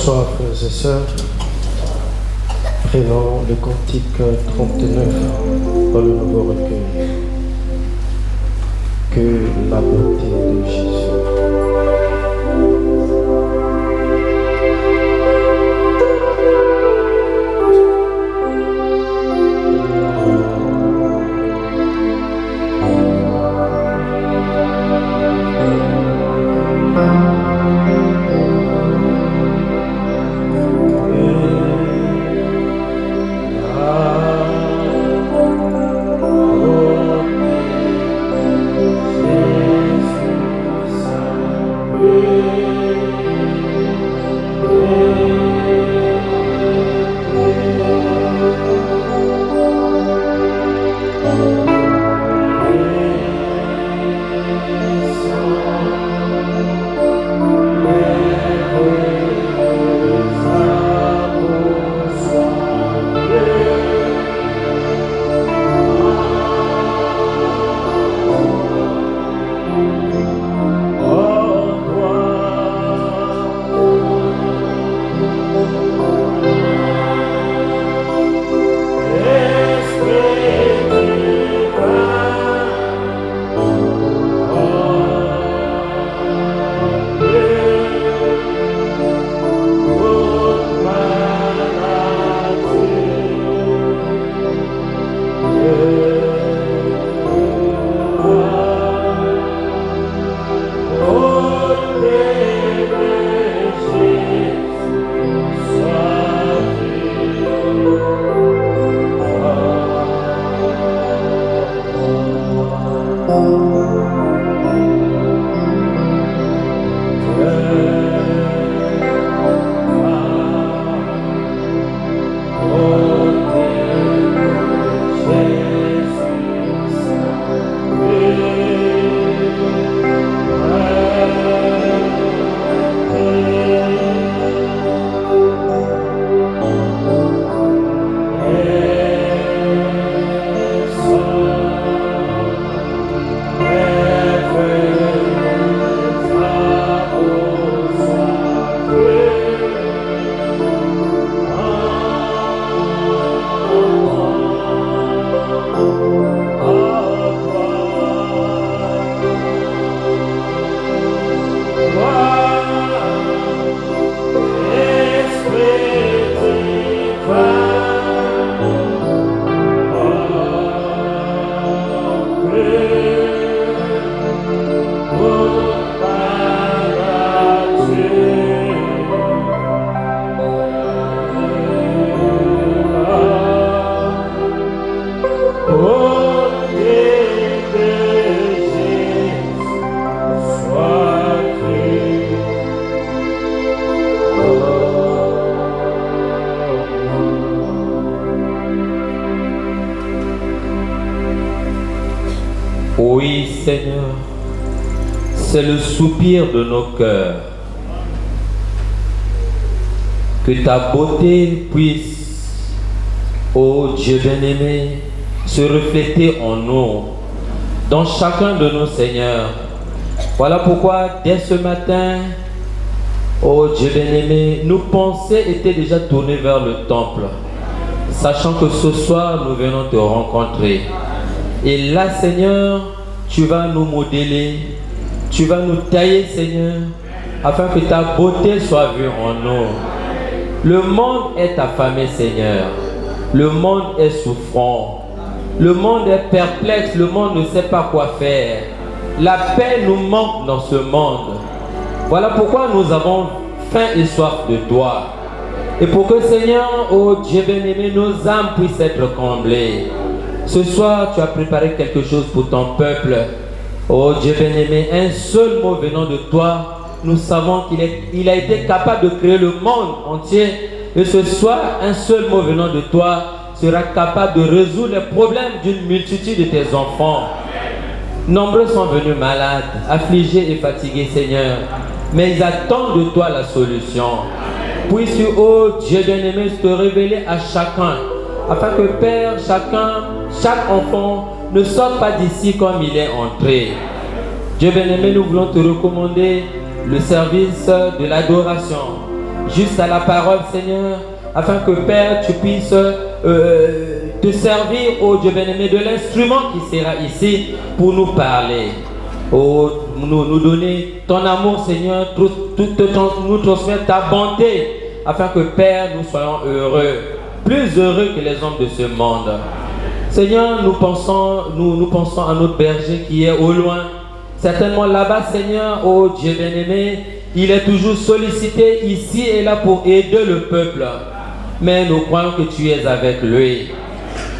Bonsoir frères et sœurs. Prenons le cantique 39 dans le nouveau recueil. Que la beauté de Jésus. Oui, Seigneur, c'est le soupir de nos cœurs. Que ta beauté puisse, ô Dieu bien-aimé, se refléter en nous, dans chacun de nos Seigneurs. Voilà pourquoi, dès ce matin, ô Dieu bien-aimé, nos pensées étaient déjà tournées vers le temple, sachant que ce soir, nous venons te rencontrer. Et là, Seigneur, tu vas nous modeler, tu vas nous tailler, Seigneur, afin que ta beauté soit vue en nous. Le monde est affamé, Seigneur. Le monde est souffrant. Le monde est perplexe. Le monde ne sait pas quoi faire. La paix nous manque dans ce monde. Voilà pourquoi nous avons faim et soif de toi. Et pour que, Seigneur, ô Dieu bien-aimé, nos âmes puissent être comblées. Ce soir, tu as préparé quelque chose pour ton peuple. Oh Dieu bien-aimé, un seul mot venant de toi, nous savons qu'il a été capable de créer le monde entier. Et ce soir, un seul mot venant de toi sera capable de résoudre les problèmes d'une multitude de tes enfants. Nombreux sont venus malades, affligés et fatigués, Seigneur. Mais ils attendent de toi la solution. Puisses-tu, oh Dieu bien-aimé, te révéler à chacun, afin que Père, chaque enfant ne sorte pas d'ici comme il est entré. Dieu bien-aimé, nous voulons te recommander le service de l'adoration. juste à la parole, Seigneur, afin que, Père, tu puisses te servir, oh Dieu bien-aimé, de l'instrument qui sera ici pour nous parler. Oh, nous donner ton amour, Seigneur, nous transmettre ta bonté, afin que, Père, nous soyons heureux, plus heureux que les hommes de ce monde. Seigneur, nous pensons à notre berger qui est au loin. Certainement là-bas, Seigneur, oh Dieu bien-aimé, il est toujours sollicité ici et là pour aider le peuple. Mais nous croyons que tu es avec lui.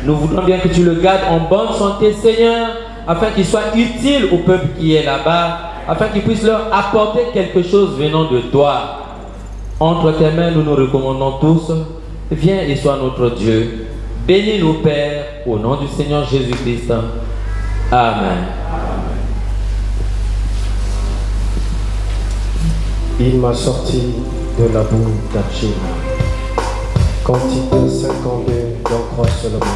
Nous voudrons bien que tu le gardes en bonne santé, Seigneur, afin qu'il soit utile au peuple qui est là-bas, afin qu'il puisse leur apporter quelque chose venant de toi. Entre tes mains, nous nous recommandons tous. Viens et sois notre Dieu. Bénis-nous, Père, au nom du Seigneur Jésus-Christ. Amen. Il m'a sorti de la boue d'Achille. Cantique 52, j'en crois seulement.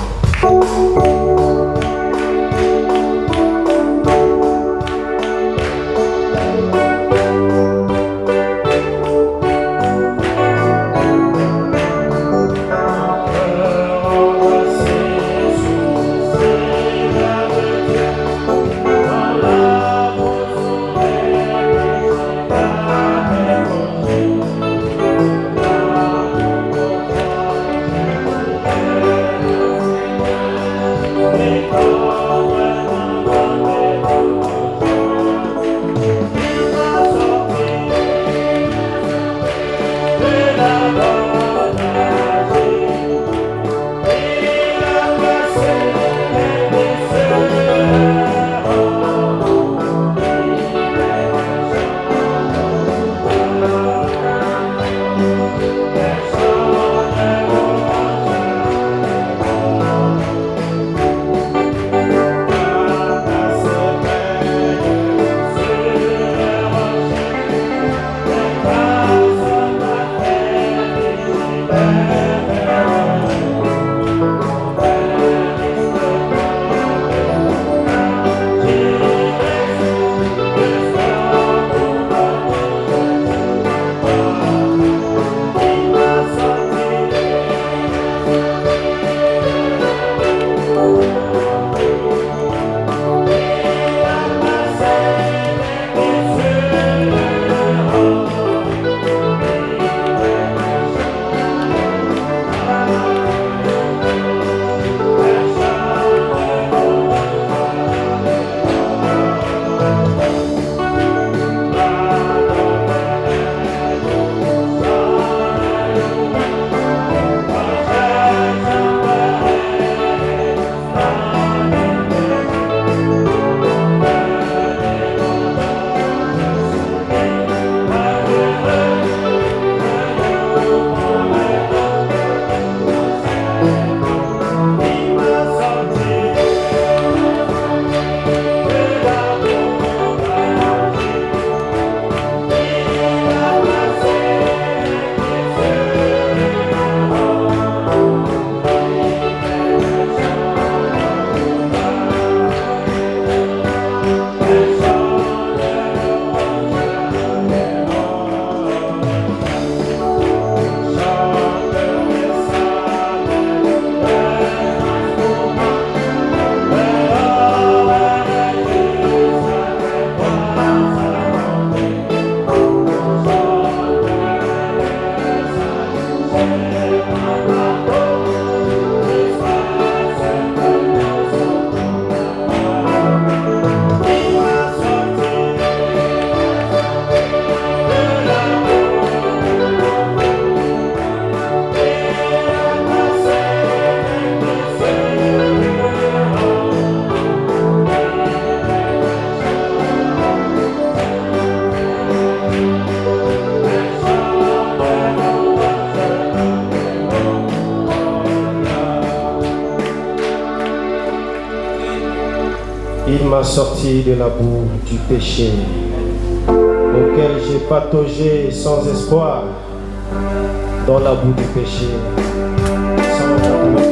Il m'a sorti de la boue du péché, auquel j'ai pataugé sans espoir, dans la boue du péché, sans admettre.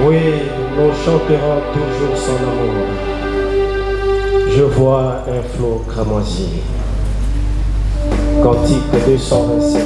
Oui, nous chanterons toujours son amour. Je vois un flot cramoisi. Cantique 227.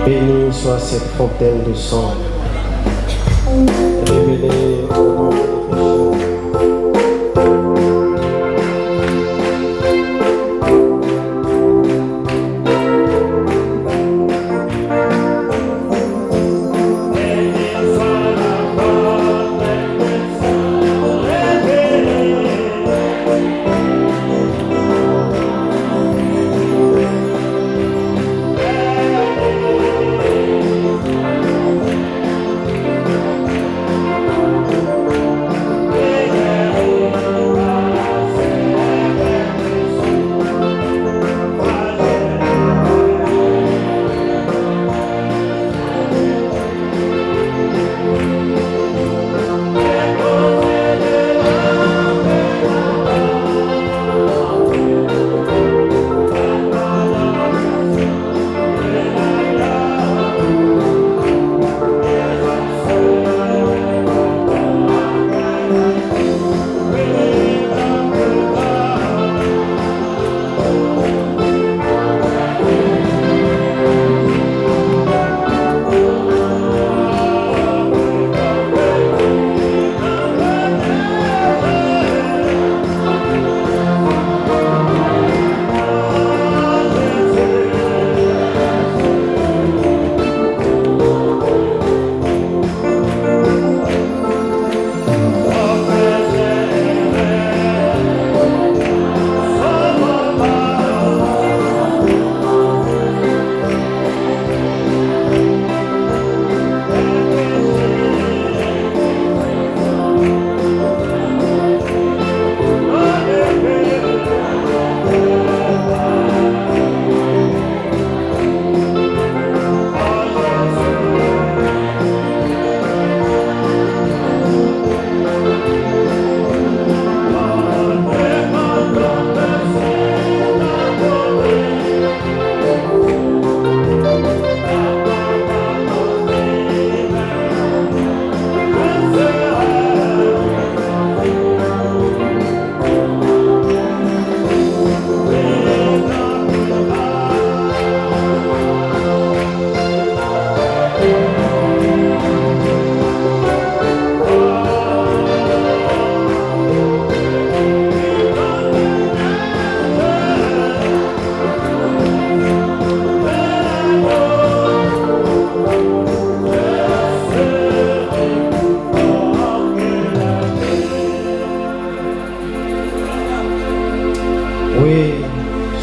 Béni soit cette fontaine de sang, révélée au nom des pécheurs.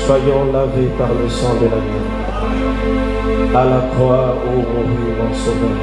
soyons lavés par le sang de l'agneau. À la croix où mourut mon sauveur.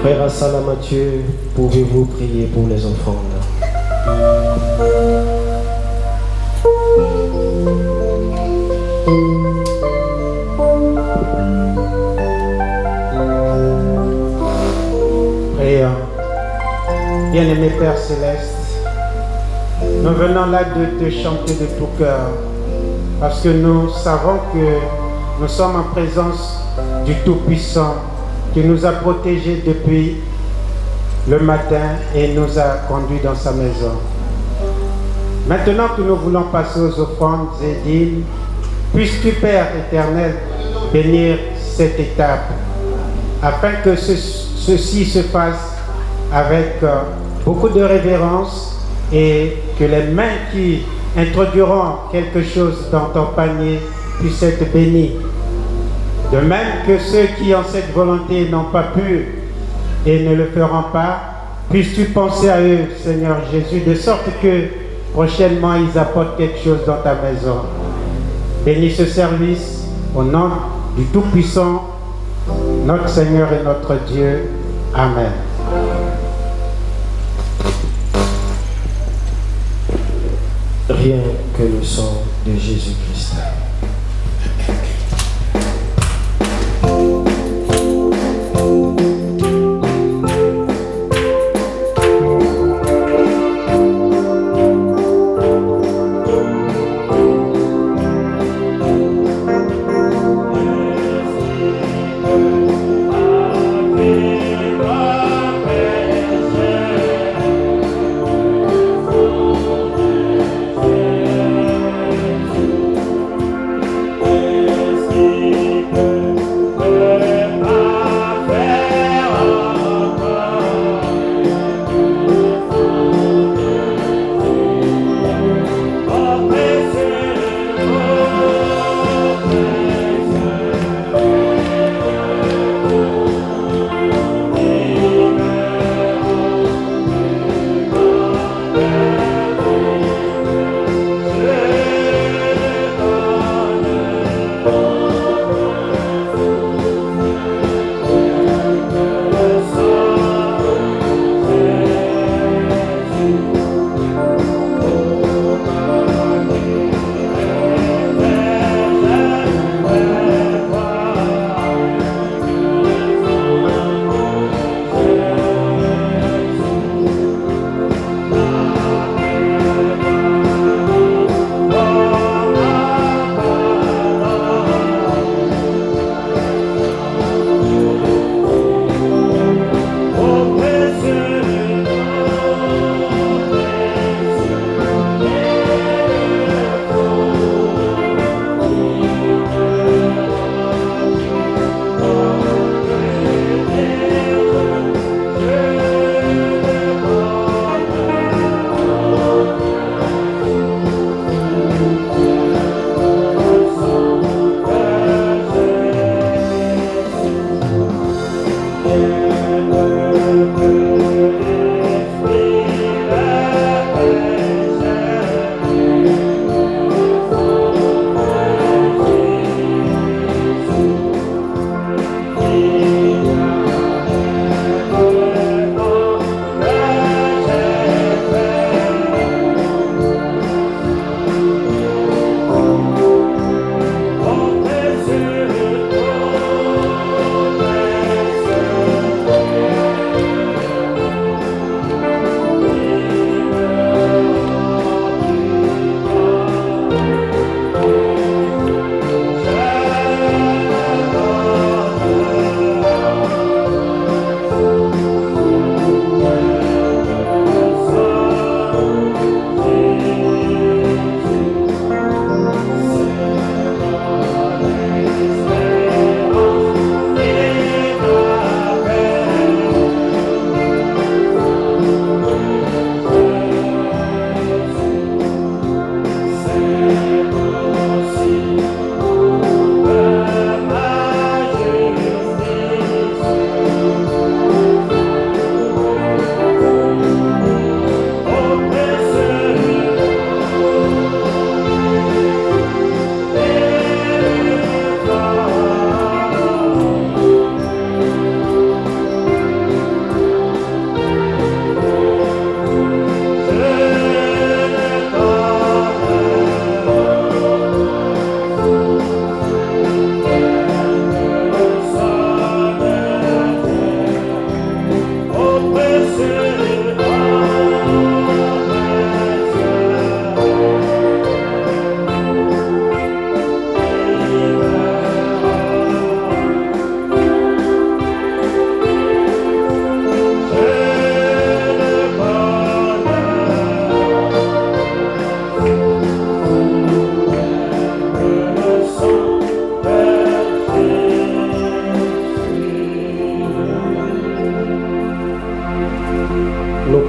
Frère Assala Mathieu, pouvez-vous prier pour les offrandes? Prions. Bien-aimé Père Céleste, nous venons là de te chanter de tout cœur parce que nous savons que nous sommes en présence du Tout-Puissant qui nous a protégés depuis le matin et nous a conduits dans sa maison. Maintenant que nous voulons passer aux offrandes et dîmes, puisses-tu, Père éternel, bénir cette étape afin que ceci se fasse avec beaucoup de révérence et que les mains qui introduiront quelque chose dans ton panier puissent être bénies. De même que ceux qui ont cette volonté n'ont pas pu et ne le feront pas, Puisses-tu penser à eux, Seigneur Jésus, de sorte que prochainement ils apportent quelque chose dans ta maison. Bénis ce service au nom du Tout-Puissant, notre Seigneur et notre Dieu. Amen. Rien que le sang de Jésus-Christ.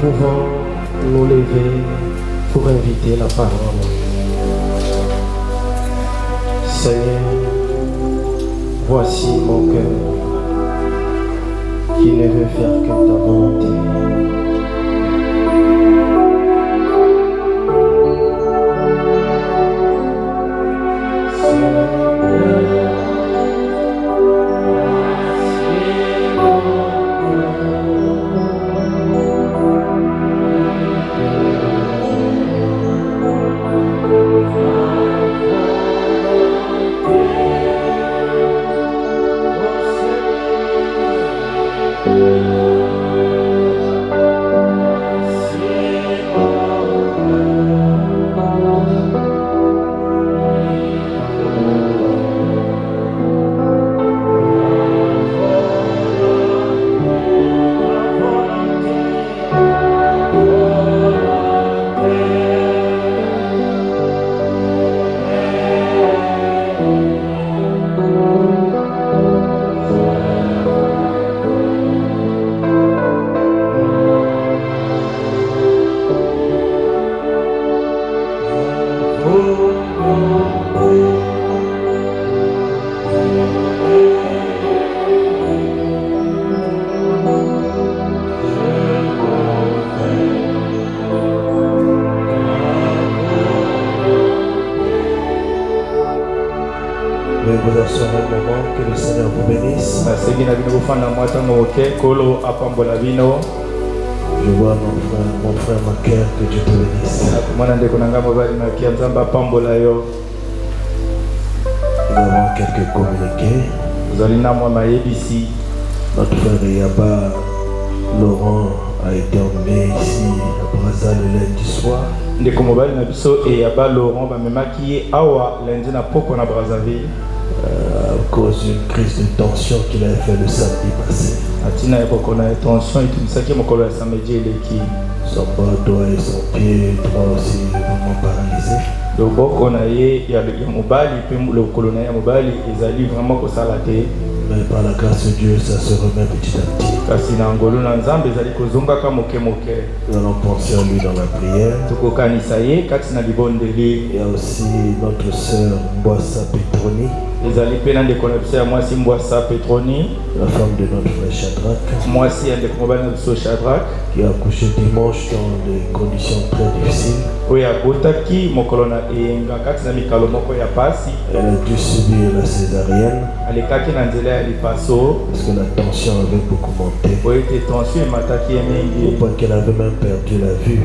pouvons nous lever pour inviter la parole. Seigneur, voici mon cœur qui ne veut faire que ta volonté. Vous assurez un moment que le Seigneur vous bénisse. Je vois mon frère Macaire, que Dieu te bénisse. Nous avons quelques communiqués. Notre frère Yaba Laurent a été emmené ici à Brazza le lundi soir. À cause d'une crise de tension qu'il avait fait le samedi passé. Son bras droit et son pied droit aussi vraiment paralysés. Mais par la grâce de Dieu, ça se remet petit à petit. Nous allons penser à lui dans la prière. Il y a aussi notre sœur Mboassa Petroni, la femme de notre frère Shadrach, qui a accouché dimanche dans des conditions très difficiles. Elle a dû subir la césarienne parce que la tension avait beaucoup monté, au point qu'elle avait même perdu la vue.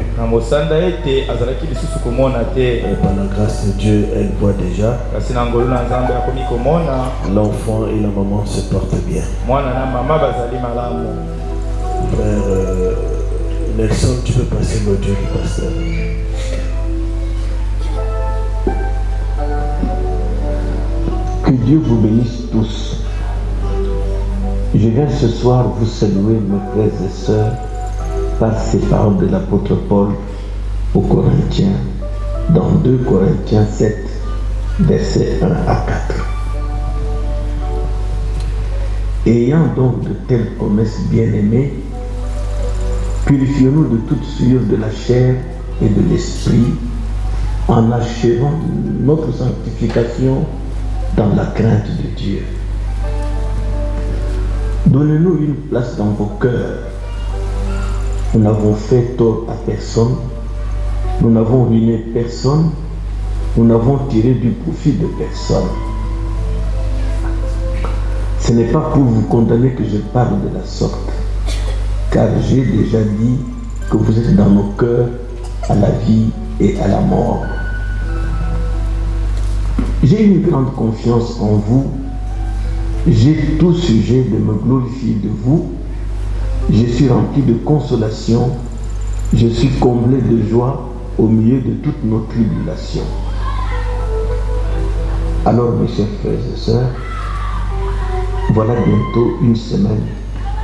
Et par la grâce de Dieu, elle voit déjà. L'enfant et la maman se portent bien. Frère Nelson, tu peux passer l'audio du pasteur. Que Dieu vous bénisse tous. Je viens ce soir vous saluer, mes frères et sœurs, par ces paroles de l'apôtre Paul aux Corinthiens, dans 2 Corinthiens 7, versets 1 à 4. Ayant donc de telles promesses bien-aimées, purifions-nous de toute souillure de la chair et de l'esprit, en achevant notre sanctification dans la crainte de Dieu. Donnez-nous une place dans vos cœurs. Nous n'avons fait tort à personne, nous n'avons ruiné personne, nous n'avons tiré du profit de personne. Ce n'est pas pour vous condamner que je parle de la sorte, car j'ai déjà dit que vous êtes dans nos cœurs à la vie et à la mort. J'ai une grande confiance en vous, j'ai tout sujet de me glorifier de vous, je suis rempli de consolation, je suis comblé de joie au milieu de toutes nos tribulations. Alors mes chers frères et sœurs, voilà bientôt une semaine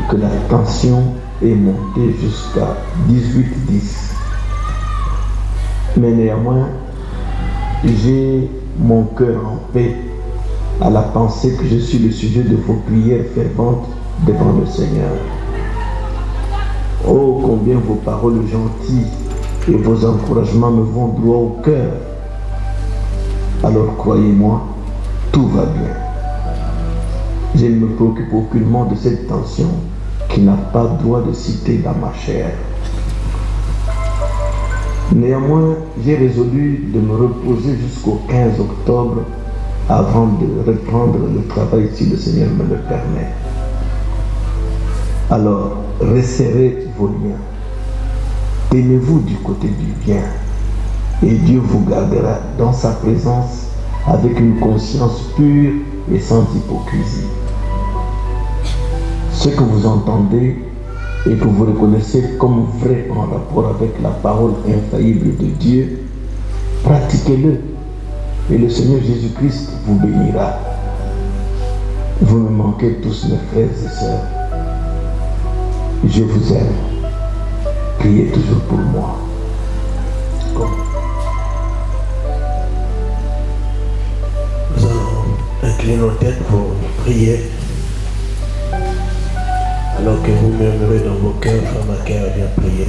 que la tension est montée jusqu'à 18-10. Mais néanmoins, j'ai mon cœur en paix à la pensée que je suis le sujet de vos prières ferventes devant le Seigneur. Oh, combien vos paroles gentilles et vos encouragements me vont droit au cœur. Alors croyez-moi, tout va bien. Je ne me préoccupe aucunement de cette tension qui n'a pas droit de citer dans ma chair. Néanmoins, j'ai résolu de me reposer jusqu'au 15 octobre avant de reprendre le travail si le Seigneur me le permet. Alors, resserrez vos liens. Tenez-vous du côté du bien et Dieu vous gardera dans sa présence avec une conscience pure et sans hypocrisie. Ce que vous entendez et que vous reconnaissez comme vrai en rapport avec la parole infaillible de Dieu, pratiquez-le et le Seigneur Jésus-Christ vous bénira. Vous me manquez tous, mes frères et sœurs. Je vous aime. Priez toujours pour moi. Nous allons incliner nos têtes pour prier. Alors que vous murmurez dans vos cœurs, femme à cœur, viens prier.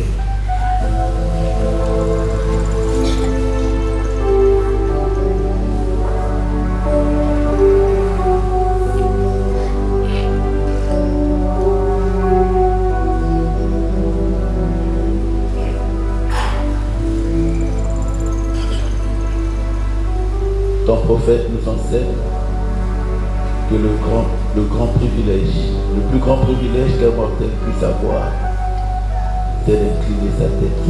Ton prophète nous enseigne que le grand privilège, le plus grand privilège qu'un mortel puisse avoir, c'est d'incliner sa tête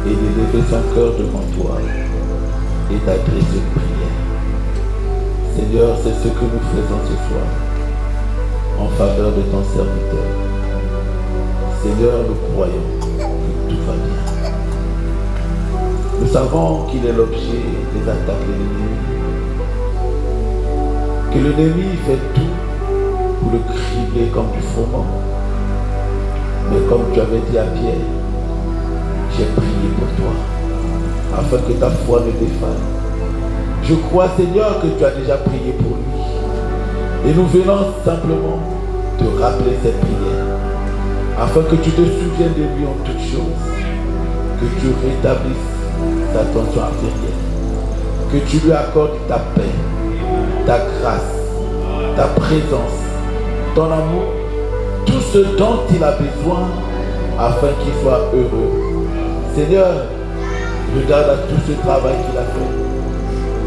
et d'élever son cœur devant toi et d'adresser une prière. Seigneur, c'est ce que nous faisons ce soir en faveur de ton serviteur. Seigneur, nous croyons que tout va bien. Nous savons qu'il est l'objet des attaques de l'ennemi. Que l'ennemi fait tout pour le cribler comme du froment. Mais comme tu avais dit à Pierre, j'ai prié pour toi, afin que ta foi ne défaille. Je crois, Seigneur, que tu as déjà prié pour lui. Et nous venons simplement te rappeler cette prière, afin que tu te souviennes de lui en toutes choses, que tu rétablisses sa tension artérielle, que tu lui accordes ta paix, ta grâce, ta présence, ton amour, tout ce dont il a besoin afin qu'il soit heureux. Seigneur, regarde à tout ce travail qu'il a fait,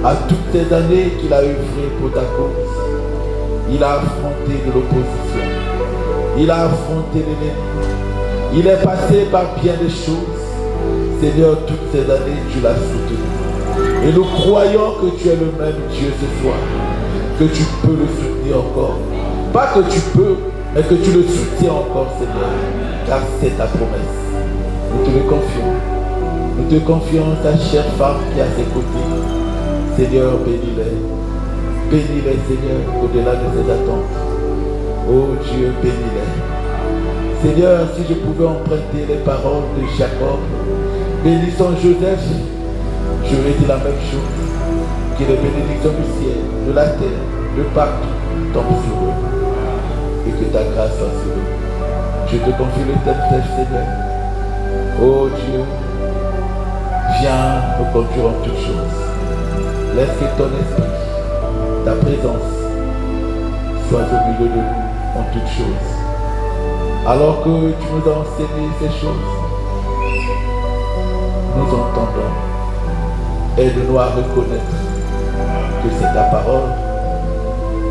à toutes ces années qu'il a œuvré pour ta cause. Il a affronté de l'opposition, il a affronté l'ennemi, il est passé par bien des choses. Seigneur, toutes ces années, tu l'as soutenu. Et nous croyons que tu es le même Dieu ce soir, que tu peux le soutenir encore. Pas que tu peux, mais que tu le soutiens encore, Seigneur, car c'est ta promesse. Nous te le confions. Nous te confions ta chère femme qui est à ses côtés. Seigneur, bénis-les. Bénis-les, Seigneur, au-delà de ses attentes. Oh Dieu, bénis-les. Seigneur, si je pouvais emprunter les paroles de Jacob, bénissons Joseph, j'aurais dit la même chose. Que les bénédictions du ciel, de la terre, de partout, tombent sur eux. Et que ta grâce soit sur eux. Je te confie le thème, Seigneur. Oh Dieu, viens nous conduire en toutes choses. Laisse que ton esprit, ta présence, soit au milieu de nous en toutes choses. Alors que tu nous as enseigné ces choses, nous entendons. Aide-nous à reconnaître que c'est ta parole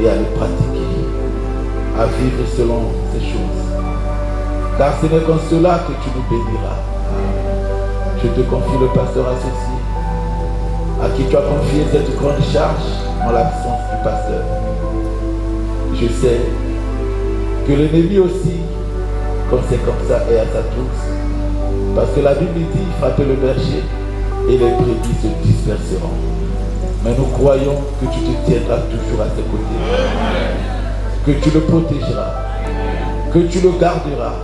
et à les pratiquer, à vivre selon ces choses. Car ce n'est qu'en cela que tu nous béniras. Je te confie le pasteur associé, à qui tu as confié cette grande charge en l'absence du pasteur. Je sais que l'ennemi aussi, quand c'est comme ça, est à sa source. Parce que la Bible dit, frappez le berger et les brebis se disperseront. Mais nous croyons que tu te tiendras toujours à ses côtés. Que tu le protégeras. Que tu le garderas.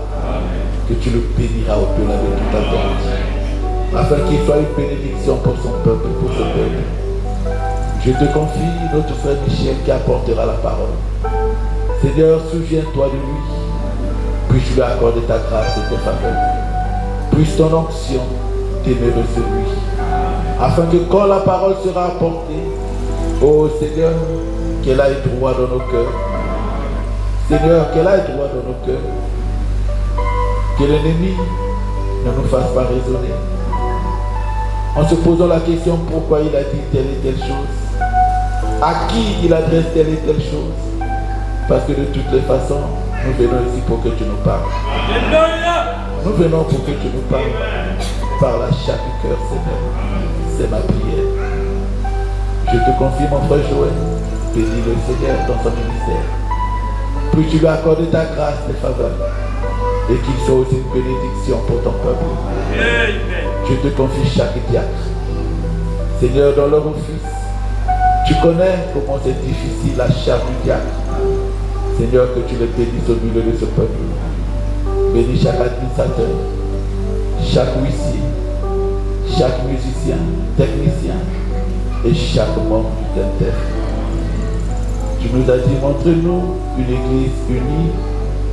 Que tu le béniras au-delà de toute attente. Afin qu'il soit une bénédiction pour son peuple, pour ce peuple. Je te confie notre frère Michel qui apportera la parole. Seigneur, souviens-toi de lui. Puis-je lui accorder ta grâce et tes faveurs. Puisse ton onction demeurer sur lui. Afin que quand la parole sera apportée, oh Seigneur, qu'elle aille droit dans nos cœurs. Seigneur, qu'elle aille droit dans nos cœurs. Que l'ennemi ne nous fasse pas raisonner. En se posant la question pourquoi il a dit telle et telle chose. À qui il adresse telle et telle chose. Parce que de toutes les façons, nous venons ici pour que tu nous parles. Nous venons pour que tu nous parles. Parle à chaque cœur, Seigneur. C'est ma prière. Je te confie mon frère Joël. Bénis le Seigneur dans son ministère. Puis tu lui accordes ta grâce, tes faveurs. et qu'il soit aussi une bénédiction pour ton peuple. Je te confie chaque diacre. Seigneur, dans leur office, tu connais comment c'est difficile la charge du diacre. Seigneur, que tu le bénisses au milieu de ce peuple. Bénis chaque administrateur, chaque huissier, chaque musicien, technicien et chaque membre du TENTEF. Tu nous as dit, montrez-nous une église unie,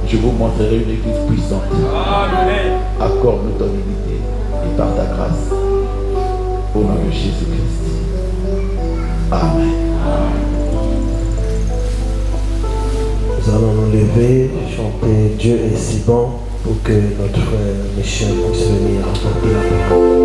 je vous montrerai une église puissante. Amen. Accorde-nous ton unité et par ta grâce. Au nom de Jésus-Christ. Amen. Nous allons nous lever, chanter Dieu est si bon pour que notre frère Michel puisse venir apporter la parole.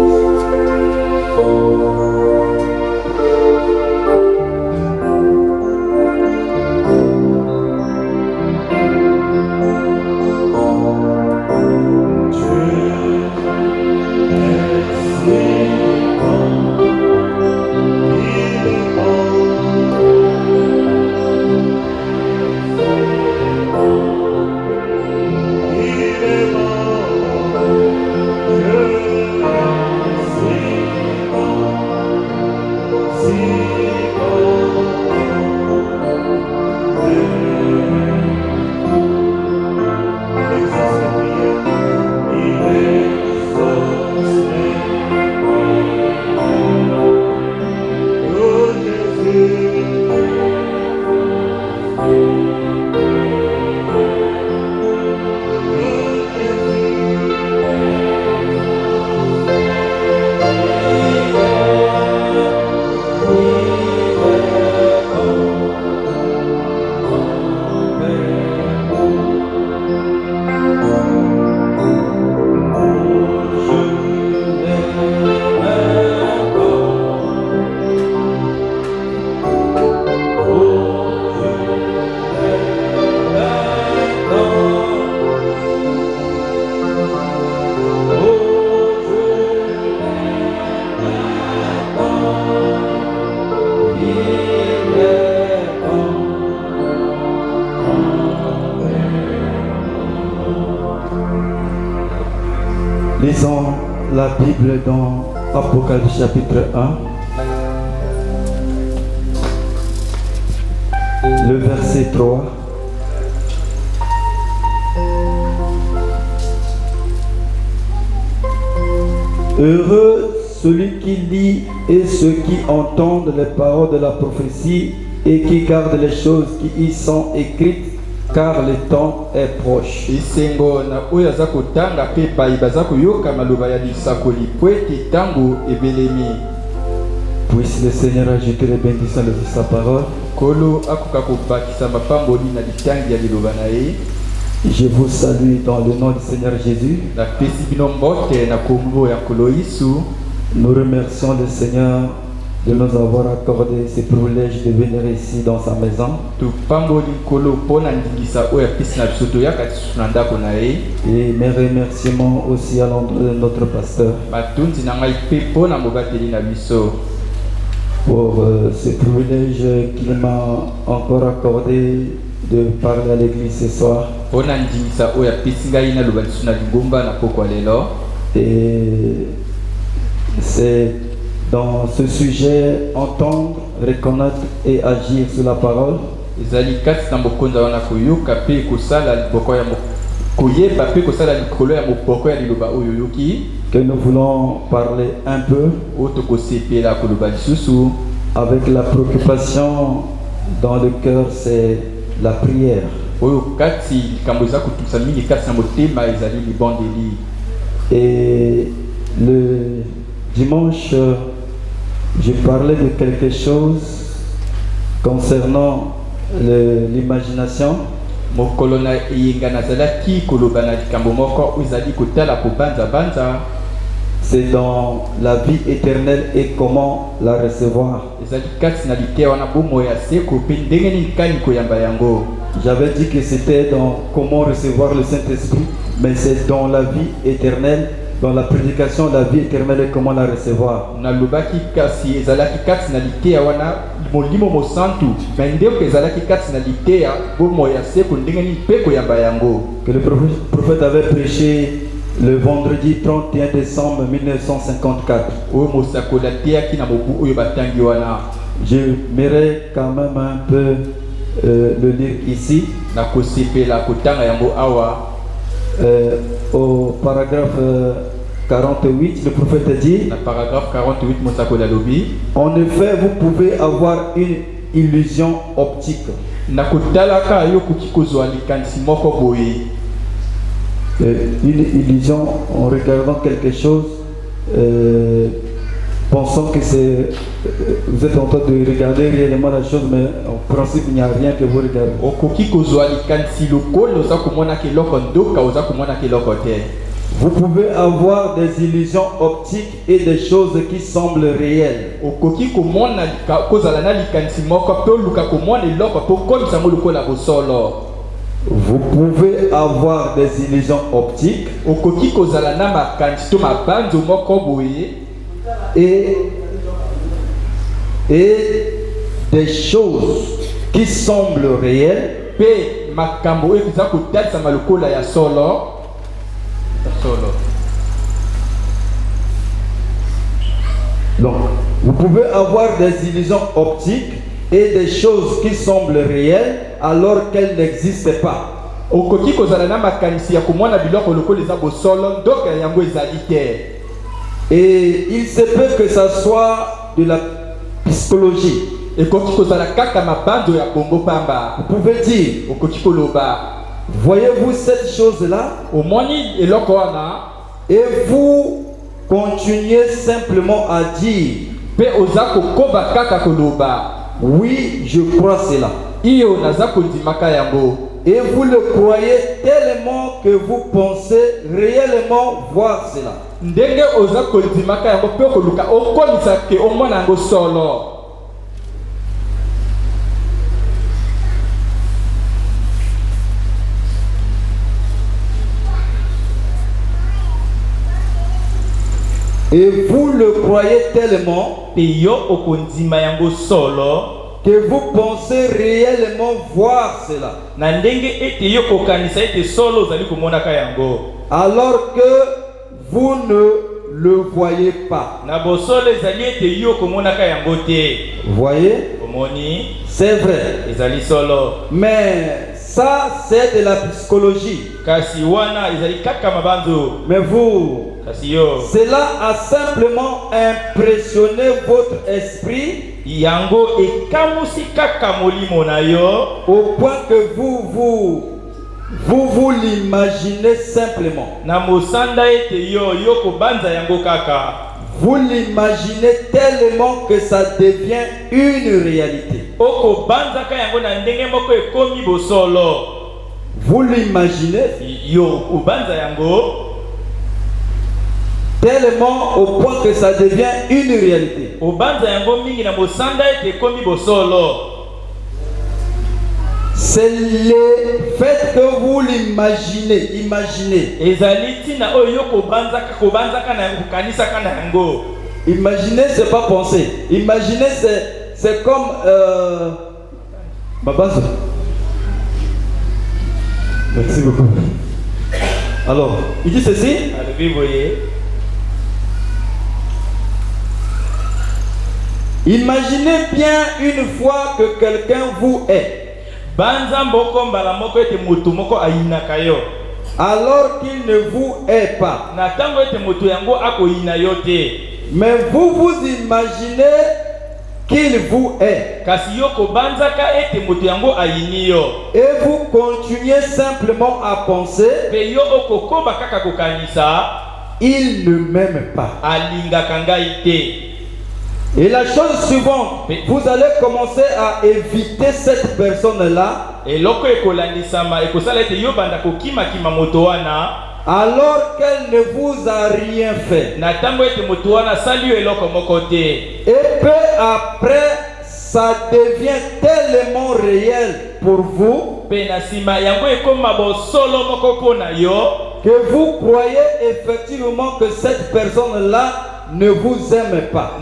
Lisons la Bible dans Apocalypse chapitre 1, le verset 3. Heureux celui qui lit et ceux qui entendent les paroles de la prophétie et qui gardent les choses qui y sont écrites, car le temps est proche. Puisse le Seigneur ajouter les bénédictions de sa parole. Je vous salue dans le nom du Seigneur Jésus. Nous remercions le Seigneur de nous avoir accordé ce privilège de venir ici dans sa maison. Et mes remerciements aussi à l'endroit de notre pasteur pour ce privilège qu'il m'a encore accordé de parler à l'église ce soir. Et c'est dans ce sujet entendre, reconnaître et agir sur la parole. Que nous voulons parler un peu avec la préoccupation dans le cœur, c'est la prière. Et le dimanche, je parlais de quelque chose concernant l'imagination. C'est dans la vie éternelle et comment la recevoir. J'avais dit que c'était dans comment recevoir le Saint-Esprit, mais c'est dans la vie éternelle dans la prédication, la vie éternelle et comment la recevoir. Nalobaki kasi ezalaki kati na liteya wana molimo mosantu ndeko ezalaki kati na liteya bomo ya seko ndenge nini mpe koyamba yango. Que le prophète avait prêché le vendredi 31 décembre 1954. Oyo mosakoli ateyaki na mobu oyo batangi wana. J'aimerais quand même un peu le lire ici. Nakosepela kotanga yango awa. Au paragraphe 48, le prophète dit, dans paragraphe 48, en effet, vous pouvez avoir une illusion optique. Une illusion en regardant quelque chose, pensant que c'est vous êtes en train de regarder réellement la chose, mais en principe il n'y a rien que vous regardez. Vous pouvez avoir des illusions optiques et des choses qui semblent réelles. Vous pouvez avoir des illusions optiques et des choses qui semblent réelles. Donc, vous pouvez avoir des illusions optiques et des choses qui semblent réelles alors qu'elles n'existent pas. Et il se peut que ça soit de la psychologie. Vous pouvez dire, voyez-vous cette chose-là? Et vous continuez simplement à dire, oui, je crois cela. Et vous le croyez tellement que vous pensez réellement voir cela. Et vous le croyez tellement que vous pensez réellement voir cela. Alors que vous ne le voyez pas. Vous voyez? C'est vrai. Mais ça, c'est de la psychologie. Mais vous, cela a simplement impressionné votre esprit au point que vous l'imaginez simplement. Vous l'imaginez tellement que ça devient une réalité. Vous l'imaginez tellement au point que ça devient une réalité. C'est le fait que vous l'imaginez. Imaginez. Imaginez, c'est pas penser. Imaginez, c'est comme ma base. Merci beaucoup. Alors, il dit ceci. Imaginez bien une fois que quelqu'un vous est. Alors qu'il ne vous est pas. Mais vous vous imaginez qu'il vous est. Et vous continuez simplement à penser, il ne m'aime pas. Et la chose suivante, vous allez commencer à éviter cette personne-là. Alors qu'elle ne vous a rien fait. Et peu après, ça devient tellement réel pour vous que vous croyez effectivement que cette personne-là ne vous aime pas.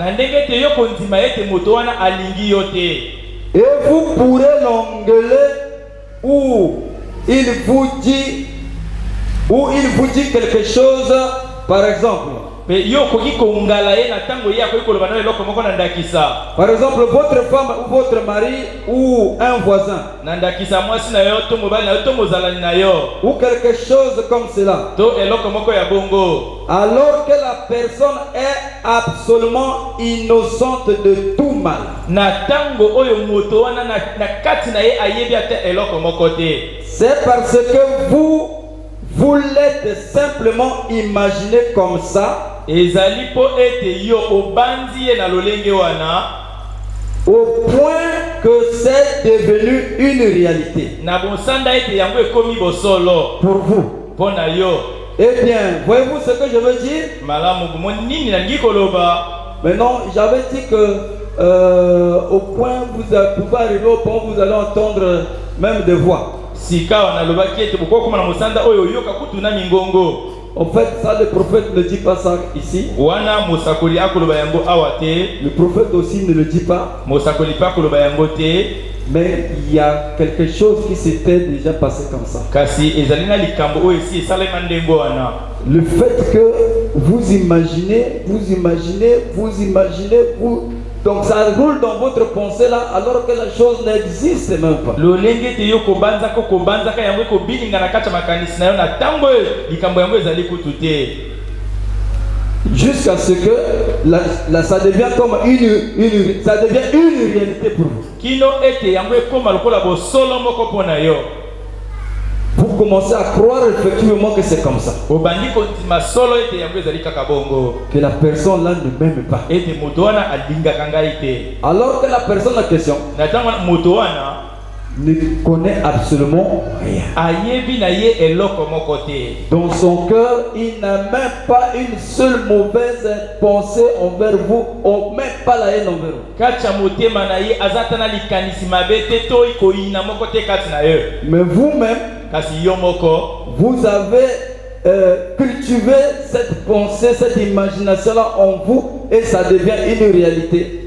Et vous pourrez l'engueuler ou il vous dit quelque chose, par exemple. Par exemple, votre femme ou votre mari ou un voisin ou quelque chose comme cela, alors que la personne est absolument innocente de tout mal. C'est parce que vous l'êtes simplement imaginé comme ça, au point que c'est devenu une réalité pour vous. Eh bien, voyez-vous ce que je veux dire? Maintenant, j'avais dit que au point vous pouvez arriver au point où vous allez entendre même des voix. En fait, ça, le prophète ne dit pas ça ici. Le prophète aussi ne le dit pas. Mais il y a quelque chose qui s'était déjà passé comme ça. Le fait que vous imaginez, donc ça roule dans votre pensée là, alors que la chose n'existe même pas. Jusqu'à ce que ça devient comme ça devient une réalité pour vous. Vous commencez à croire effectivement que c'est comme ça. Que la personne là ne m'aime pas. Alors que la personne en question ne connaît absolument rien. Dans son cœur, il n'a même pas une seule mauvaise pensée envers vous, ou même pas la haine envers vous. Mais vous-même, vous avez cultivé cette pensée, cette imagination-là en vous, et ça devient une réalité.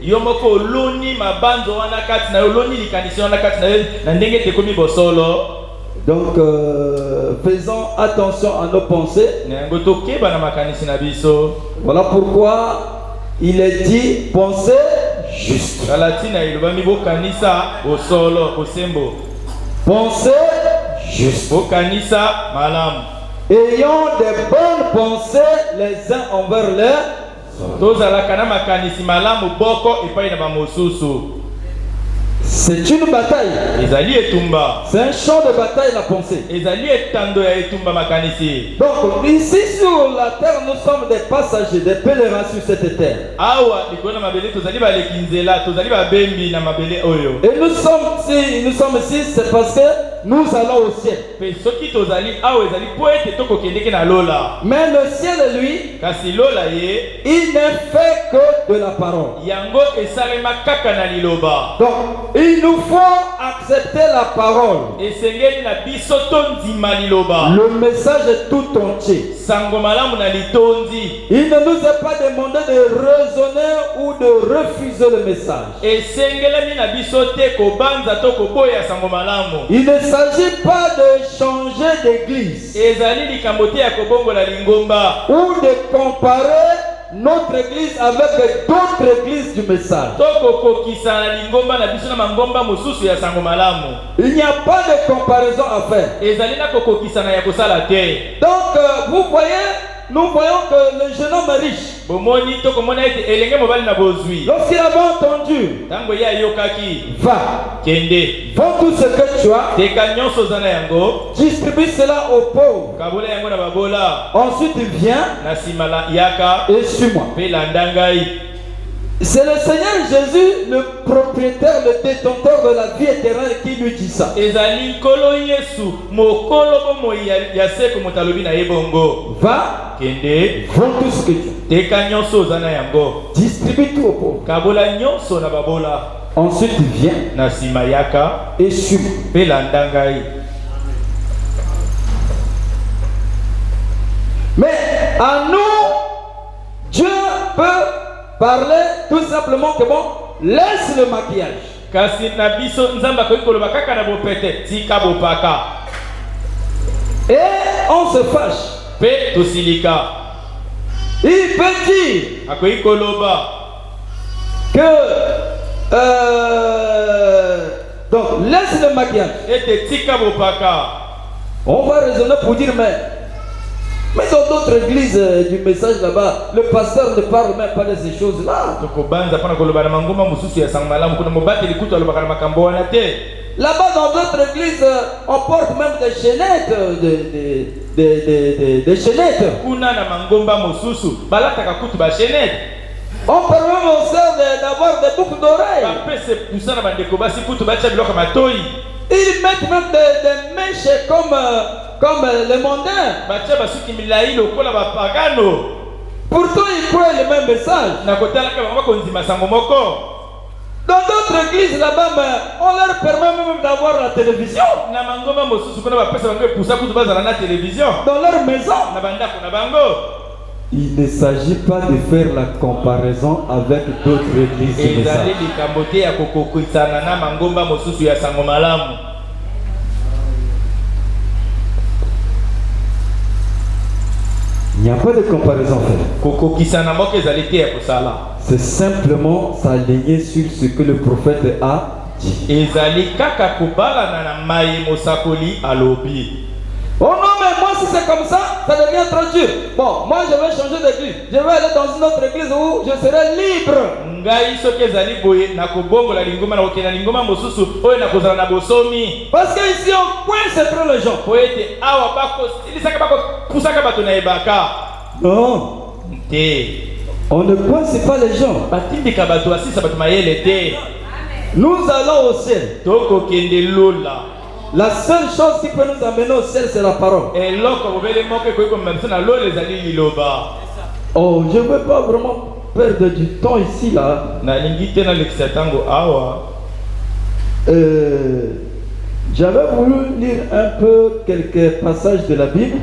Donc, faisons attention à nos pensées. Voilà pourquoi il est dit pensez juste. Pensez juste. Ayons des bonnes pensées les uns envers les autres. C'est une bataille. C'est un champ de bataille, la pensée. Donc ici sur la terre, nous sommes des passagers, des pèlerins sur cette terre. Et nous sommes ici, c'est parce que nous allons au ciel. Mais le ciel, lui, il n'est fait que de la parole. Donc, il nous faut accepter la parole. Le message est tout entier. Il ne nous est pas demandé de raisonner ou de refuser le message. Il ne s'agit pas de changer d'église ou de comparer notre église avec d'autres églises du message. Il n'y a pas de comparaison à faire. Donc vous voyez, nous voyons que le jeune homme est riche. Lorsqu'il avait entendu, va, vends tout ce que tu as, distribue cela aux pauvres. Ensuite viens et suis-moi. C'est le Seigneur Jésus, le propriétaire, le détenteur de la vie éternelle, qui lui dit ça. Va, vends tout ce que tu as, distribue tout aux pauvres. Ensuite viens et suis-moi. à nous, Dieu peut parler tout simplement que bon, laisse le maquillage. Kasi na biso nzamba ko ikoloba kaka na bopete tika bopaka. Et on se fâche. Pe tosilika. Il peut dire ako ikoloba que donc laisse le maquillage. Et tika bopaka. On va raisonner pour dire mais dans d'autres églises du message là-bas, le pasteur ne parle même pas de ces choses-là. Là-bas dans d'autres églises, on porte même des chaînettes, des chaînettes. On permet aux sœurs d'avoir des boucles d'oreilles. Ils mettent même des mèches comme les mondains. Pourtant ils croient le même message. Dans d'autres églises là-bas, on leur permet même d'avoir la télévision. Dans leur maison. Il ne s'agit pas de faire la comparaison avec d'autres églises. Il n'y a pas de comparaison faite. C'est simplement s'aligner sur ce que le prophète a dit. Oh non, mais moi si c'est comme ça, ça devient trop dur. Bon, moi je vais changer d'église. Je vais aller dans une autre église où je serai libre. Parce qu'ici on coince trop les gens. Non. On ne coince pas les gens. Nous allons au ciel. La seule chose qui peut nous amener au ciel, c'est la parole. Oh, je ne veux pas vraiment perdre du temps ici, là. J'avais voulu lire un peu quelques passages de la Bible.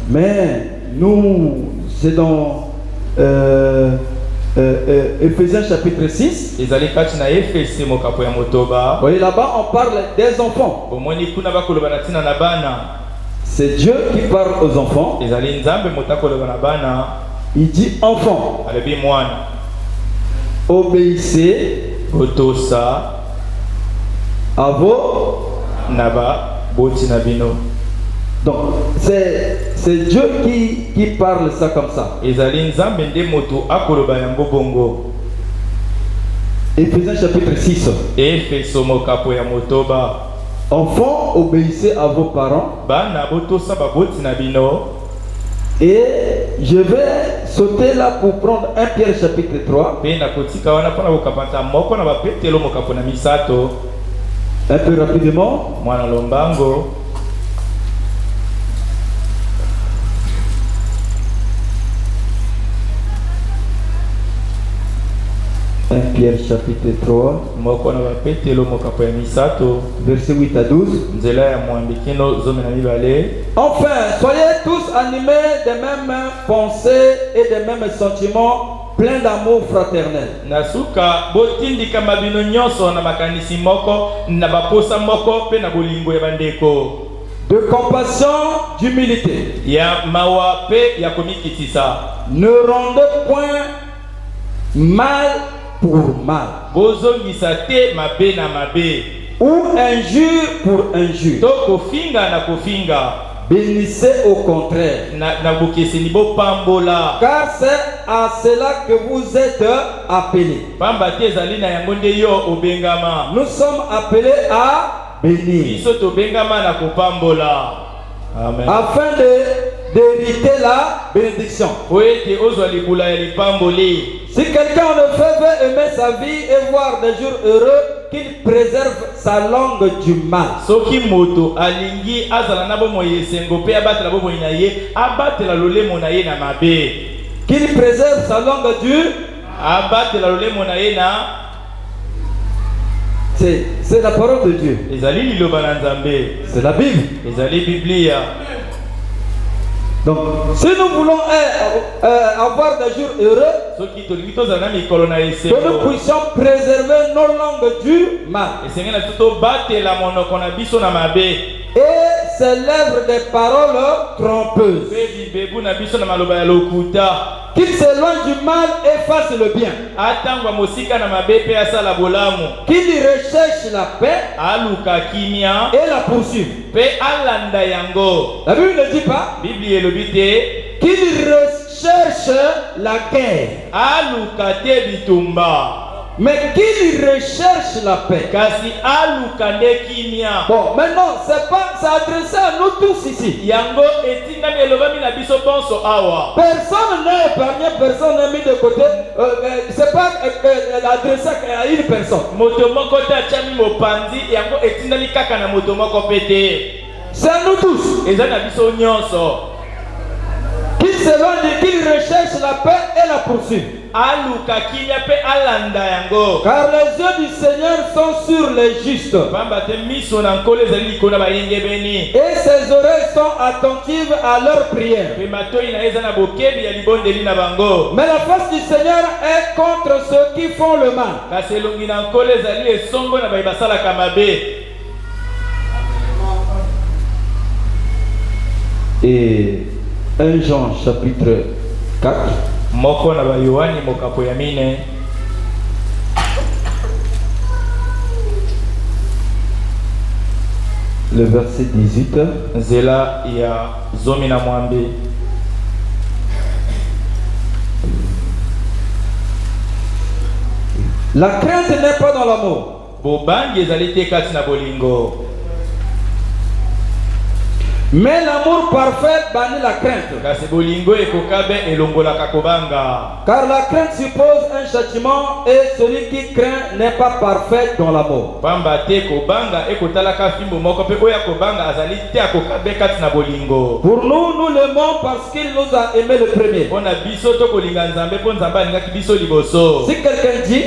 Mais nous, c'est dans Ephésiens chapitre 6. Oui, là-bas on parle des enfants. C'est Dieu qui parle aux enfants. Il dit enfants, obéissez à vos. Donc c'est Dieu qui parle ça comme ça. Ephésiens chapitre 6. Enfants, obéissez à vos parents. Et je vais sauter là pour prendre 1 Pierre chapitre 3. Un peu rapidement. 1 Pierre chapitre 3, verset 8 à 12. Enfin, soyez tous animés des mêmes pensées et des mêmes sentiments, pleins d'amour fraternel. De compassion, d'humilité. Ne rendez point mal pour mal, ou injure pour injure. Bénissez au contraire, car c'est à cela que vous êtes appelés. Nous sommes appelés à bénir, Amen. Afin d'hériter la bénédiction. Si quelqu'un en effet veut aimer sa vie et voir des jours heureux, qu'il préserve sa langue du mal. Qu'il préserve sa langue du. C'est la parole de Dieu. C'est la Bible. Donc, si nous voulons avoir des jours heureux, que nous puissions préserver nos langues du mal. Et s'élèvent des paroles trompeuses. Qu'il s'éloigne du mal et fasse le bien. Qu'il recherche la paix et la poursuive. La Bible ne dit pas qu'il recherche la guerre, mais qu'il recherche la paix. Bon, maintenant, c'est adressé à nous tous ici. Personne n'est épargné, personne n'est mis de côté. C'est pas adressé à une personne. C'est à nous tous. Qu'il s'éloigne, qu'il recherche la paix et la poursuive. Car les yeux du Seigneur sont sur les justes. Et ses oreilles sont attentives à leurs prières. Mais la face du Seigneur est contre ceux qui font le mal. Et 1 Jean chapitre 4. Le verset 18. La crainte n'est pas dans l'amour. Mais l'amour parfait bannit la crainte. Car la crainte suppose un châtiment et celui qui craint n'est pas parfait dans l'amour. Pour nous, nous l'aimons parce qu'il nous a aimé le premier. Si quelqu'un dit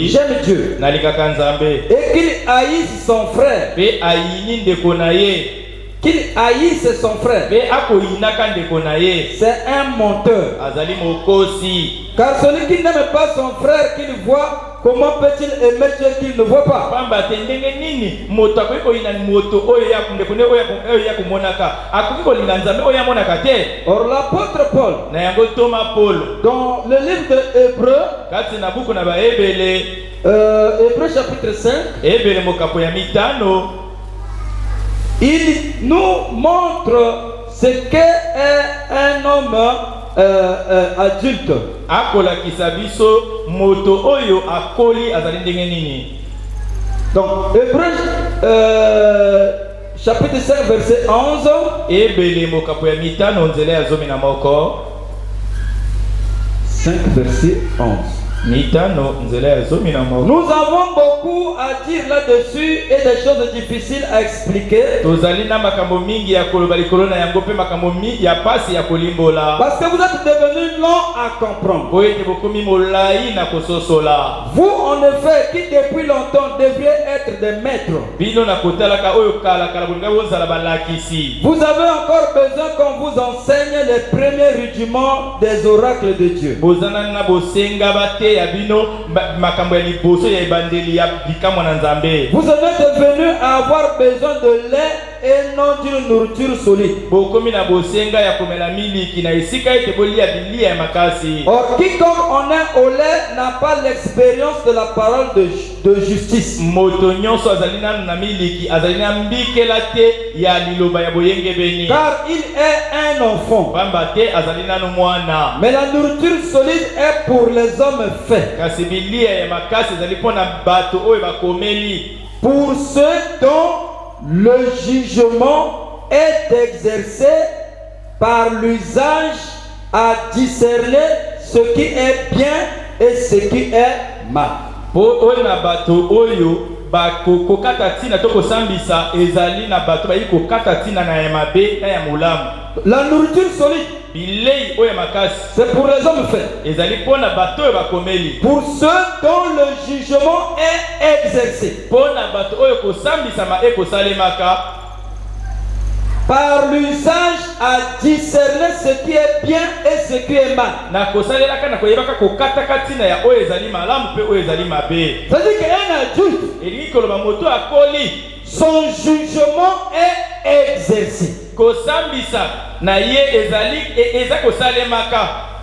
j'aime Dieu et qu'il haïsse son frère, qu'il haïsse son frère, c'est un menteur. Car celui qui n'aime pas son frère qu'il voit, comment peut-il aimer Dieu qu'il ne voit pas? Or l'apôtre Paul, dans le livre de Hébreux, Hébreux chapitre 5, il nous montre ce qu'est un homme adulte. Donc, Hébreux chapitre 5, verset 11. 5, verset 11. Nous avons beaucoup à dire là-dessus et des choses difficiles à expliquer. Parce que vous êtes devenus longs à comprendre. Vous, en effet, qui depuis longtemps devriez être des maîtres, vous avez encore besoin qu'on vous enseigne les premiers rudiments des oracles de Dieu. Vous en êtes devenus à avoir besoin de lait et non d'une nourriture solide. Or, quiconque en est au lait n'a pas l'expérience de la parole de justice. Car il est un enfant. Mais la nourriture solide est pour les hommes faits. Pour ceux dont le jugement est exercé par l'usage à discerner ce qui est bien et ce qui est mal. La nourriture solide, c'est pour les hommes faits. Pour ceux dont le jugement est exercé. par l'usage à discerner ce qui est bien et ce qui est mal. C'est-à-dire qu'un adulte, son jugement est exercé.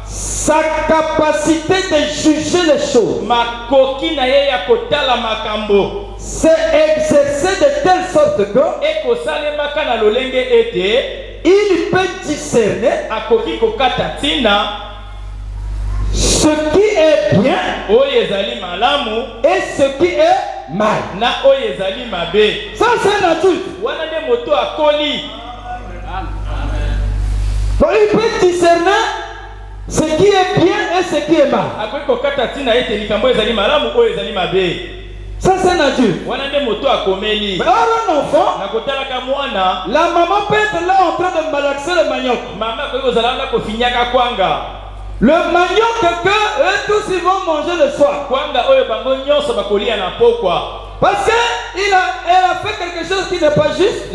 Sa capacité de juger les choses c'est exercé de telle sorte que il peut discerner ce qui est bien et ce qui est mal. Ça c'est un adulte. Donc il peut discerner ce qui est bien et ce qui est mal. Ça c'est un adulte. Mais alors un enfant, la maman peut être là en train de malaxer le manioc. Le manioc que eux tous ils vont manger le soir. Parce qu'elle a fait quelque chose qui n'est pas juste.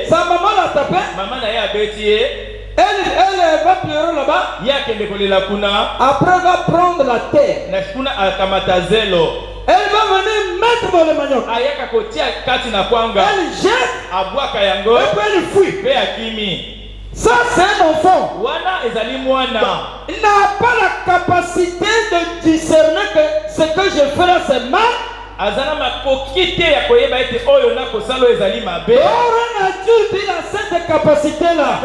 Sa maman l'a tapé. Elle va pleurer là-bas. Après elle va prendre la terre. Elle va venir mettre dans le manioc. Elle jette. Et puis elle fuit. Ça c'est un enfant. Il n'a pas la capacité de discerner que ce que je fais là c'est mal. Or un adulte il a cette capacité là.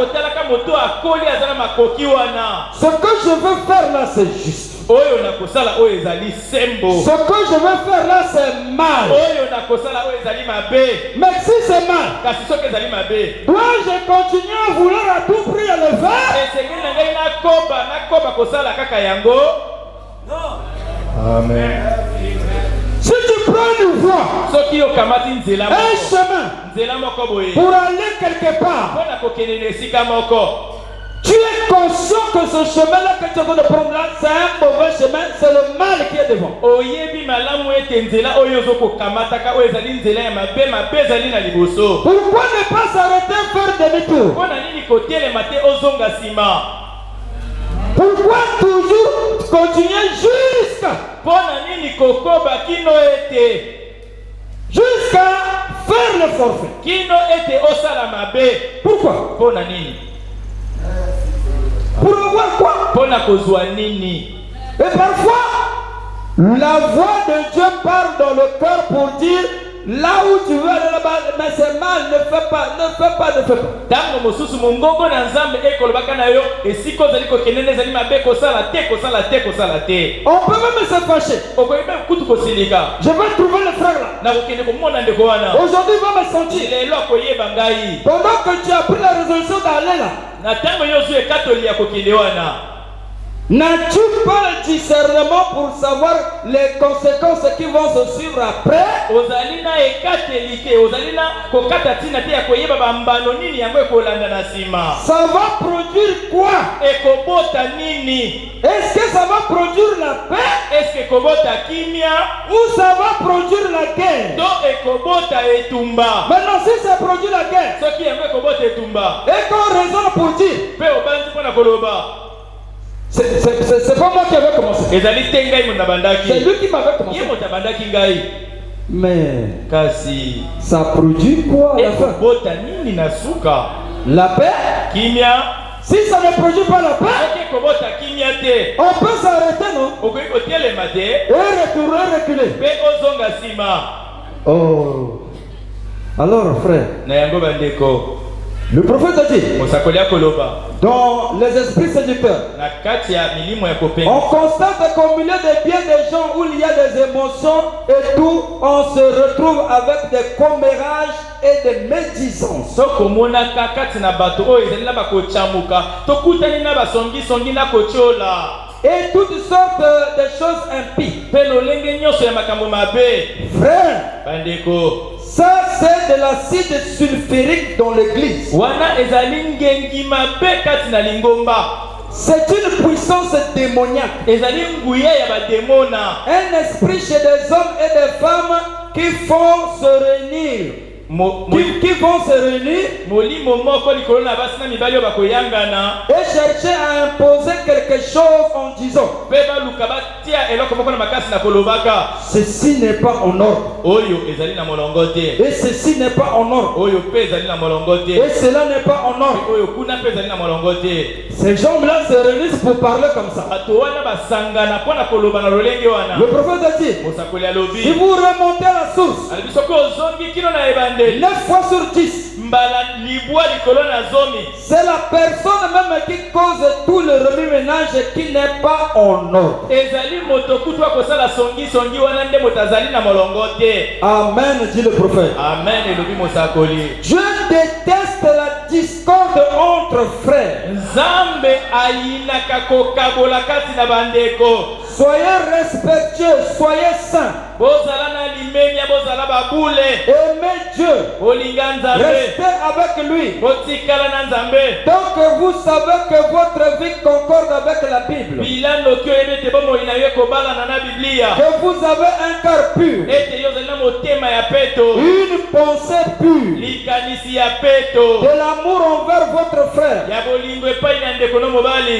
Ce que je veux faire là c'est juste. Ce que je veux faire là c'est mal. Mais si c'est mal, dois-je continuer à vouloir à tout prix le faire? Amen. Si tu prends une voie, un chemin pour aller quelque part, tu es conscient que ce chemin-là que tu es en train de prendre là, c'est un mauvais chemin, c'est le mal qui est devant. Pourquoi ne pas s'arrêter faire demi-tour? Pourquoi toujours continuer jusqu'à faire le forfait? Pourquoi? Pour avoir quoi? Et parfois, la voix de Dieu parle dans le cœur pour dire là où tu veux aller là-bas, mais c'est mal, ne fais pas, ne fais pas, ne fais pas. On peut même se fâcher. Je vais trouver le frère là. Aujourd'hui, il va me sentir. Pendant que tu as pris la résolution d'aller là, n'as-tu pas le discernement pour savoir les conséquences qui vont se suivre après? Ça va produire quoi? Est-ce que ça va produire la paix? Ou ça va produire la guerre? Maintenant si ça produit la guerre, et qu'on raisonne pour dire c'est pas moi qui avais commencé. C'est lui qui m'avait commencé. Mais ça produit quoi à la fin? La paix? Si ça ne produit pas la paix, on peut s'arrêter, non? Et reculer. Oh. Alors frère, le prophète a dit dans les esprits séducteurs, on constate qu'au milieu des biens des gens où il y a des émotions et tout, on se retrouve avec des commérages et des médisances. Et toutes sortes de choses impies. Frère, ça c'est de l'acide sulfurique dans l'église. C'est une puissance démoniaque. Un esprit chez des hommes et des femmes qui font se réunir qui vont se réunir et chercher à imposer quelque chose en disant ceci n'est pas en ordre et ceci n'est pas en ordre et cela n'est pas en ordre. Ces gens-là se réunissent pour parler comme ça. Le prophète a dit, si vous remontez à la source 9 fois sur 10, c'est la personne même qui cause tout le remue-ménage qui n'est pas en ordre. Amen, dit le prophète. Je déteste la discorde entre frères. Soyez respectueux, soyez saints. Aimez Dieu. Restez avec lui. Donc vous savez que votre vie concorde avec la Bible. Que vous avez un cœur pur. Une pensée pure. De l'amour envers votre frère.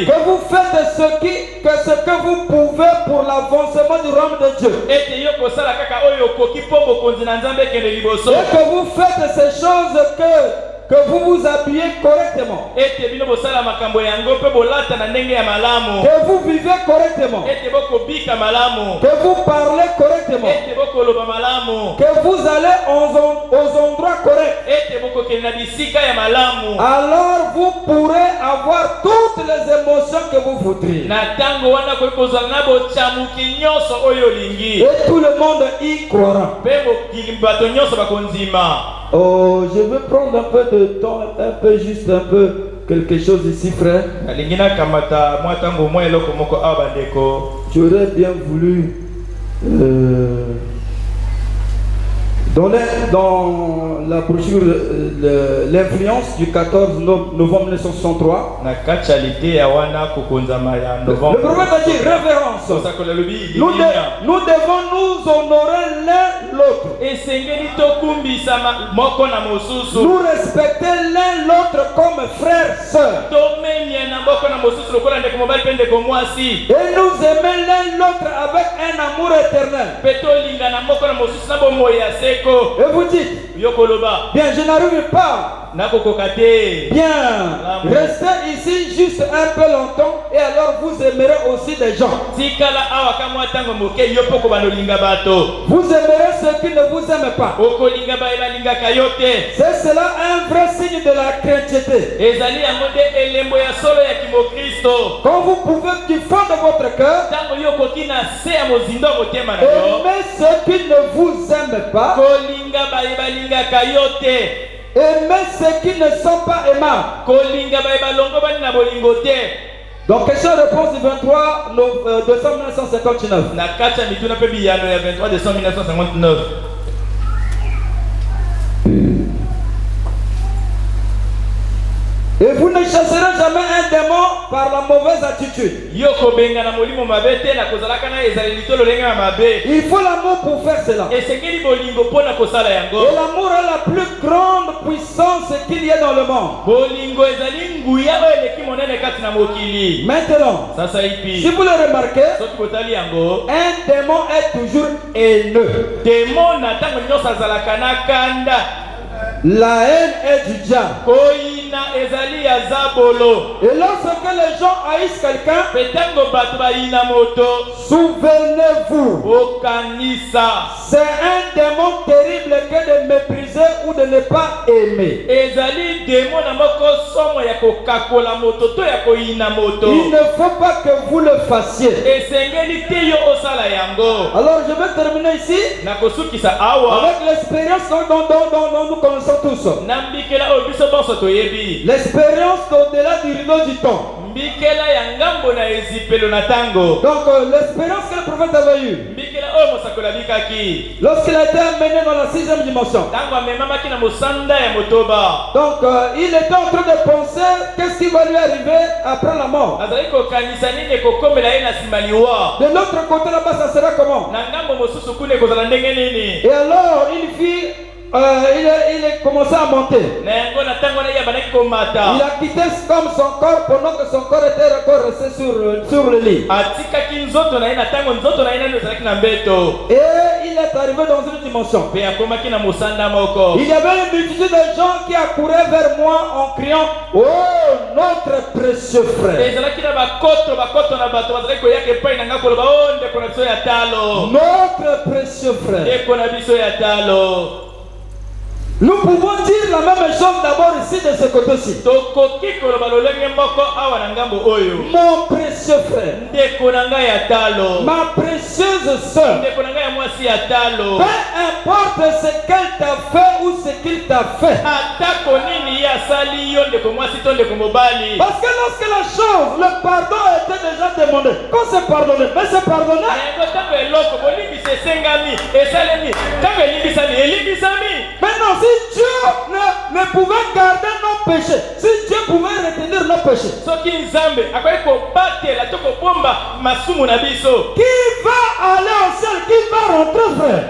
Que vous faites ce que vous pouvez pour l'avancement du royaume de Dieu. Et que vous faites ces choses que vous vous habillez correctement. Que vous vivez correctement. Que vous parlez correctement. Que vous allez aux endroits corrects. Alors vous pourrez avoir toutes les émotions que vous voudriez. Et tout le monde y croira. Oh, je veux prendre un peu de temps, juste un peu quelque chose ici, frère. J'aurais bien voulu donner dans la brochure l'influence du 14 novembre 1963. Le prophète a dit révérence. Nous devons nous honorer l'un l'autre. Nous respecter l'un l'autre comme frères, sœurs. Et nous aimer l'un l'autre avec un amour éternel. Et vous dites, bien, je n'arrive pas. Bien, restez ici juste un peu longtemps et alors vous aimerez aussi des gens. Vous aimerez ceux qui ne vous aiment pas. C'est cela un vrai signe de la chrétienté. Quand vous pouvez du fond de votre cœur aimer ceux qui ne vous aiment pas, aimer ceux qui ne sont pas aimables. Donc question-réponse du 23 décembre 1959. Et vous ne chasserez jamais un démon par la mauvaise attitude. Il faut l'amour pour faire cela. Et l'amour est la plus grande puissance qu'il y a dans le monde. Maintenant, si vous le remarquez, un démon est toujours haineux. La haine est du diable. Et lorsque les gens haïssent quelqu'un, souvenez-vous, c'est un démon terrible que de mépriser ou de ne pas aimer. Il ne faut pas que vous le fassiez. Alors je vais terminer ici avec l'expérience dont nous connaissons tous. L'expérience au-delà du rideau du temps. Donc l'expérience que le prophète avait eue lorsqu'il a été amené dans la 6e dimension. Donc il était en train de penser qu'est-ce qui va lui arriver après la mort. De l'autre côté là-bas ça sera comment? Et alors il fit il est commencé à monter. Il a quitté comme son corps pendant que son corps était encore resté sur le lit. Et il est arrivé dans une dimension. Il y avait une multitude de gens qui accouraient vers moi en criant: oh, notre précieux frère. Notre précieux frère. Nous pouvons dire la même chose d'abord ici de ce côté-ci. Mon précieux frère, ma précieuse soeur, peu importe ce qu'elle t'a fait ou ce qu'il t'a fait. Parce que lorsque la chose, le pardon était déjà demandé, quand c'est pardonné, mais c'est pardonné. Maintenant, si Dieu ne pouvait garder nos péchés, si Dieu pouvait retenir nos péchés, qui va aller au ciel, qui va rentrer, frère?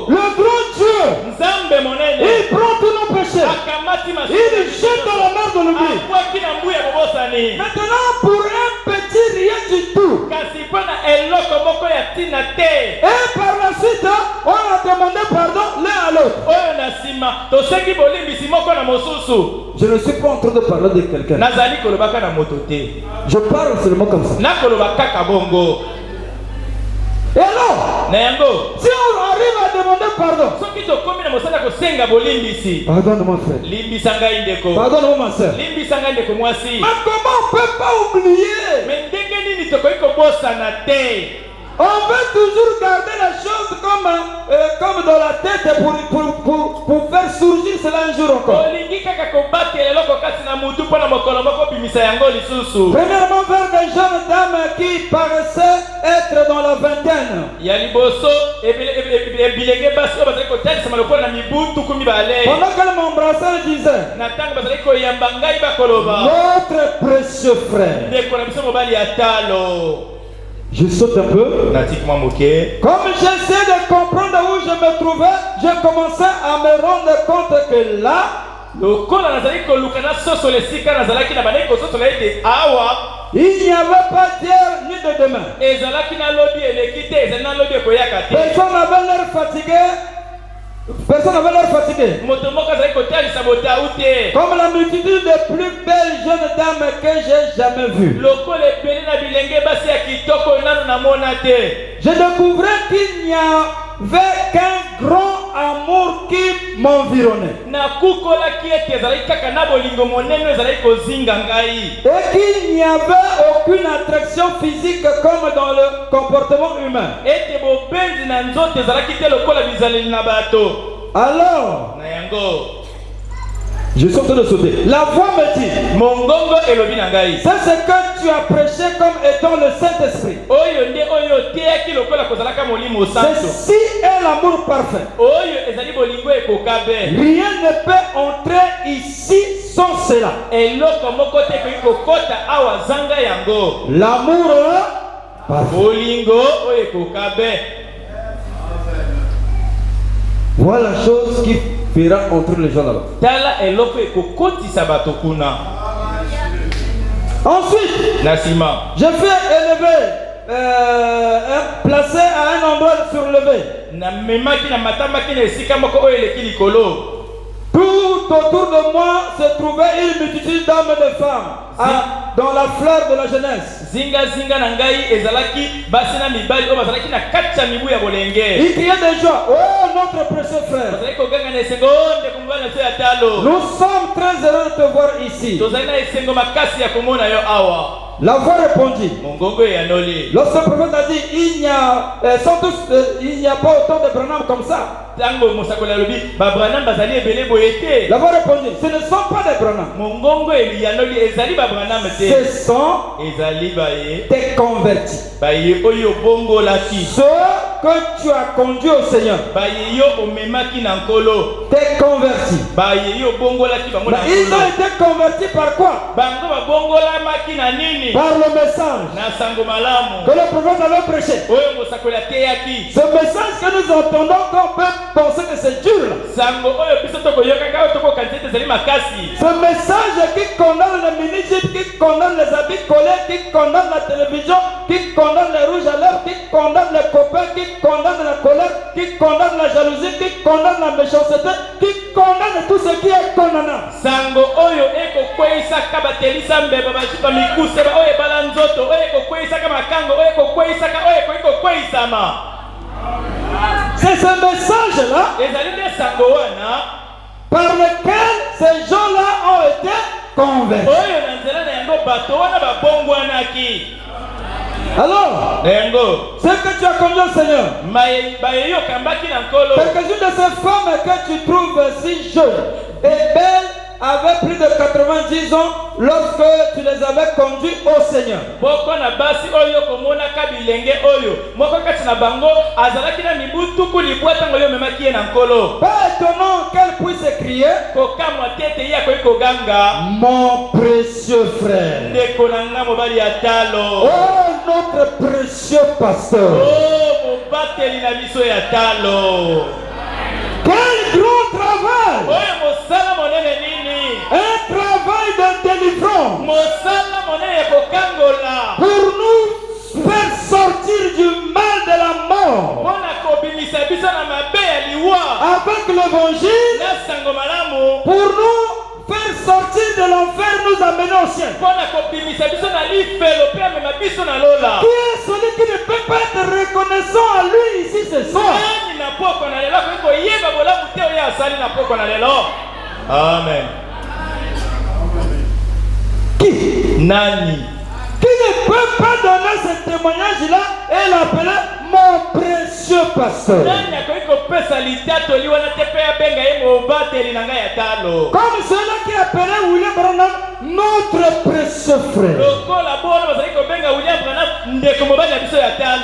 Le grand Dieu, il prend tous nos péchés, il jette dans la mer de l'oubli. Maintenant, pour un petit rien du tout, et par la suite, on a demandé pardon l'un à l'autre. Je ne suis pas en train de parler de quelqu'un. Je parle seulement comme ça. Et alors, si on arrive à demander pardon, pardonne-moi frère, pardonne-moi ma soeur, mais comment on ne peut pas oublier? On veut toujours garder la chose comme dans la tête pour faire surgir cela un jour encore. Premièrement, vers des jeunes dames qui paraissaient être dans la vingtaine. Pendant qu'elle m'embrassait, elle disait: notre précieux frère. Je saute un peu. Comme j'essaie de comprendre où je me trouvais, je commençais à me rendre compte que là, il n'y avait pas d'hier ni de demain. Personne n'avait l'air fatigué. Personne n'avait l'air fatigué. Comme la multitude des plus belles jeunes dames que j'ai jamais vues. Je découvrais qu'il n'y avait qu'un grand amour qui m'environnait. Et qu'il n'y avait aucune attraction physique comme dans le comportement humain. Alors, je suis en train de sauter. La voix me dit: c'est ce que tu as prêché comme étant le Saint-Esprit. Ceci est l'amour parfait. Rien ne peut entrer ici sans cela. L'amour parfait. Voilà la chose qui fera entrer les gens là-bas. Ensuite, je fais élever, placé à un endroit surlevé. Tout autour de moi se trouvait une multitude d'hommes et de femmes dans la fleur de la jeunesse. Ils criaient de joie: oh, notre précieux frère, nous sommes très heureux de te voir ici. La voix répondit. Lorsque le prophète a dit: il n'y a pas autant de Branham comme ça. La voix répondit: ce ne sont pas des Branham. Ce sont des convertis. Ceux que tu as conduits au Seigneur. t'es converti. Mais ils ont été convertis par quoi? Par le message que le prophète avait prêché. Ce message que nous entendons, qu'on peut penser que c'est dur. Ce message qui condamne les ministres, qui condamne les habits collés, qui condamne la télévision, qui condamne les rouges à lèvres, qui condamne les copains, qui condamne la colère, qui condamne la jalousie, qui condamne la méchanceté, qui condamne tout ce qui est condamnable. Sango oyo eko kweisa kabatelisa mbeba bashipa mikuse ba oye balanzoto oye eko kweisa kama kango oye eko kweisa ka oye eko kweisa ma. C'est ce message là par lequel ces gens-là ont été convertis. Alors, ce que tu as connu au Seigneur, quelques-unes de ces femmes que tu trouves si jeunes et belles avaient plus de 90 ans lorsque tu les avais conduits au Seigneur. Pas étonnant qu'elle puisse crier, mon précieux frère, oh notre précieux pasteur, quel grand travail! Un travail de délivrance pour nous faire sortir du mal de la mort avec l'évangile, pour nous faire sortir de l'enfer, nous amener au ciel. Qui est celui qui ne peut pas être reconnaissant à lui ici ce soir? Amen. Qui? Nani? Qui ne peut pas donner ce témoignage-là et l'appeler mon précieux pasteur? Comme celui qui appelait William Branham notre précieux frère.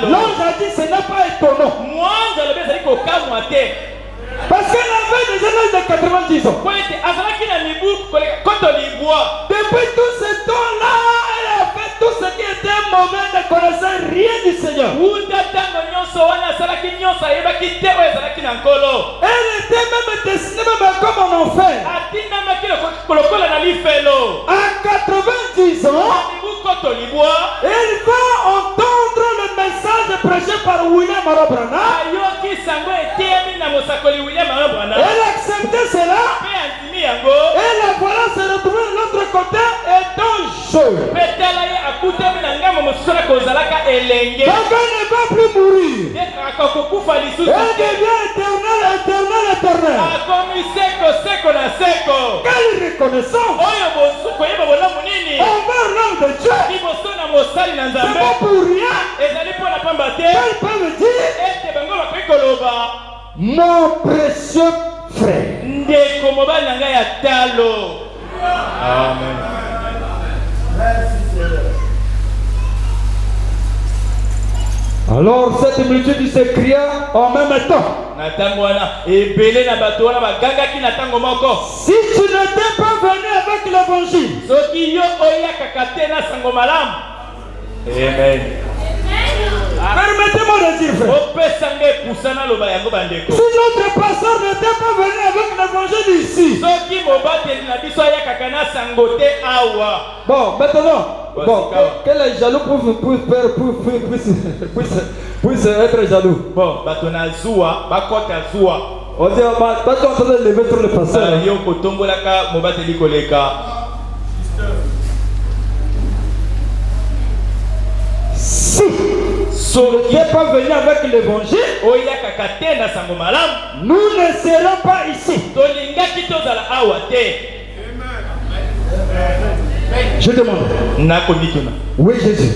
L'ange a dit ce n'est pas étonnant. Parce qu'elle avait déjà l'âge de 90 ans. Depuis tout ce temps-là, elle a fait tout ce qui était mauvais, ne connaissait rien du Seigneur. Elle était même destinée même comme en enfer. À 90 ans, elle va entendre le message prêché par William Branham. Elle a accepté cela. Et la voilà se retrouver de l'autre côté étant jeune. Donc elle ne va plus mourir. Elle devient éternelle. Quelle reconnaissance envers l'homme de Dieu. C'est pas pour rien qu'elle peut me dire mon précieux frère. Amen. Alors cette multitude s'écria en même temps. Si tu n'étais pas venu avec l'évangile, Amen. Permettez-moi de dire, frère, si notre pasteur n'était pas venu avec l'évangile ici, bon, maintenant, que les jaloux puissent être jaloux. Bon, on dit, pas en train de lever sur le pasteur. Si tu n'es pas venu avec l'évangile, nous ne serons pas ici. Je demande. Oui, Jésus.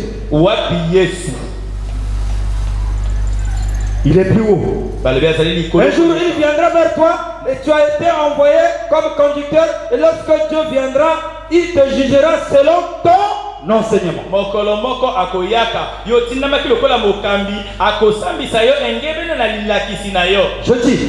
Il est plus haut. Un jour, il viendra vers toi et tu as été envoyé comme conducteur. Et lorsque Dieu viendra, il te jugera selon ton enseignement. Je dis,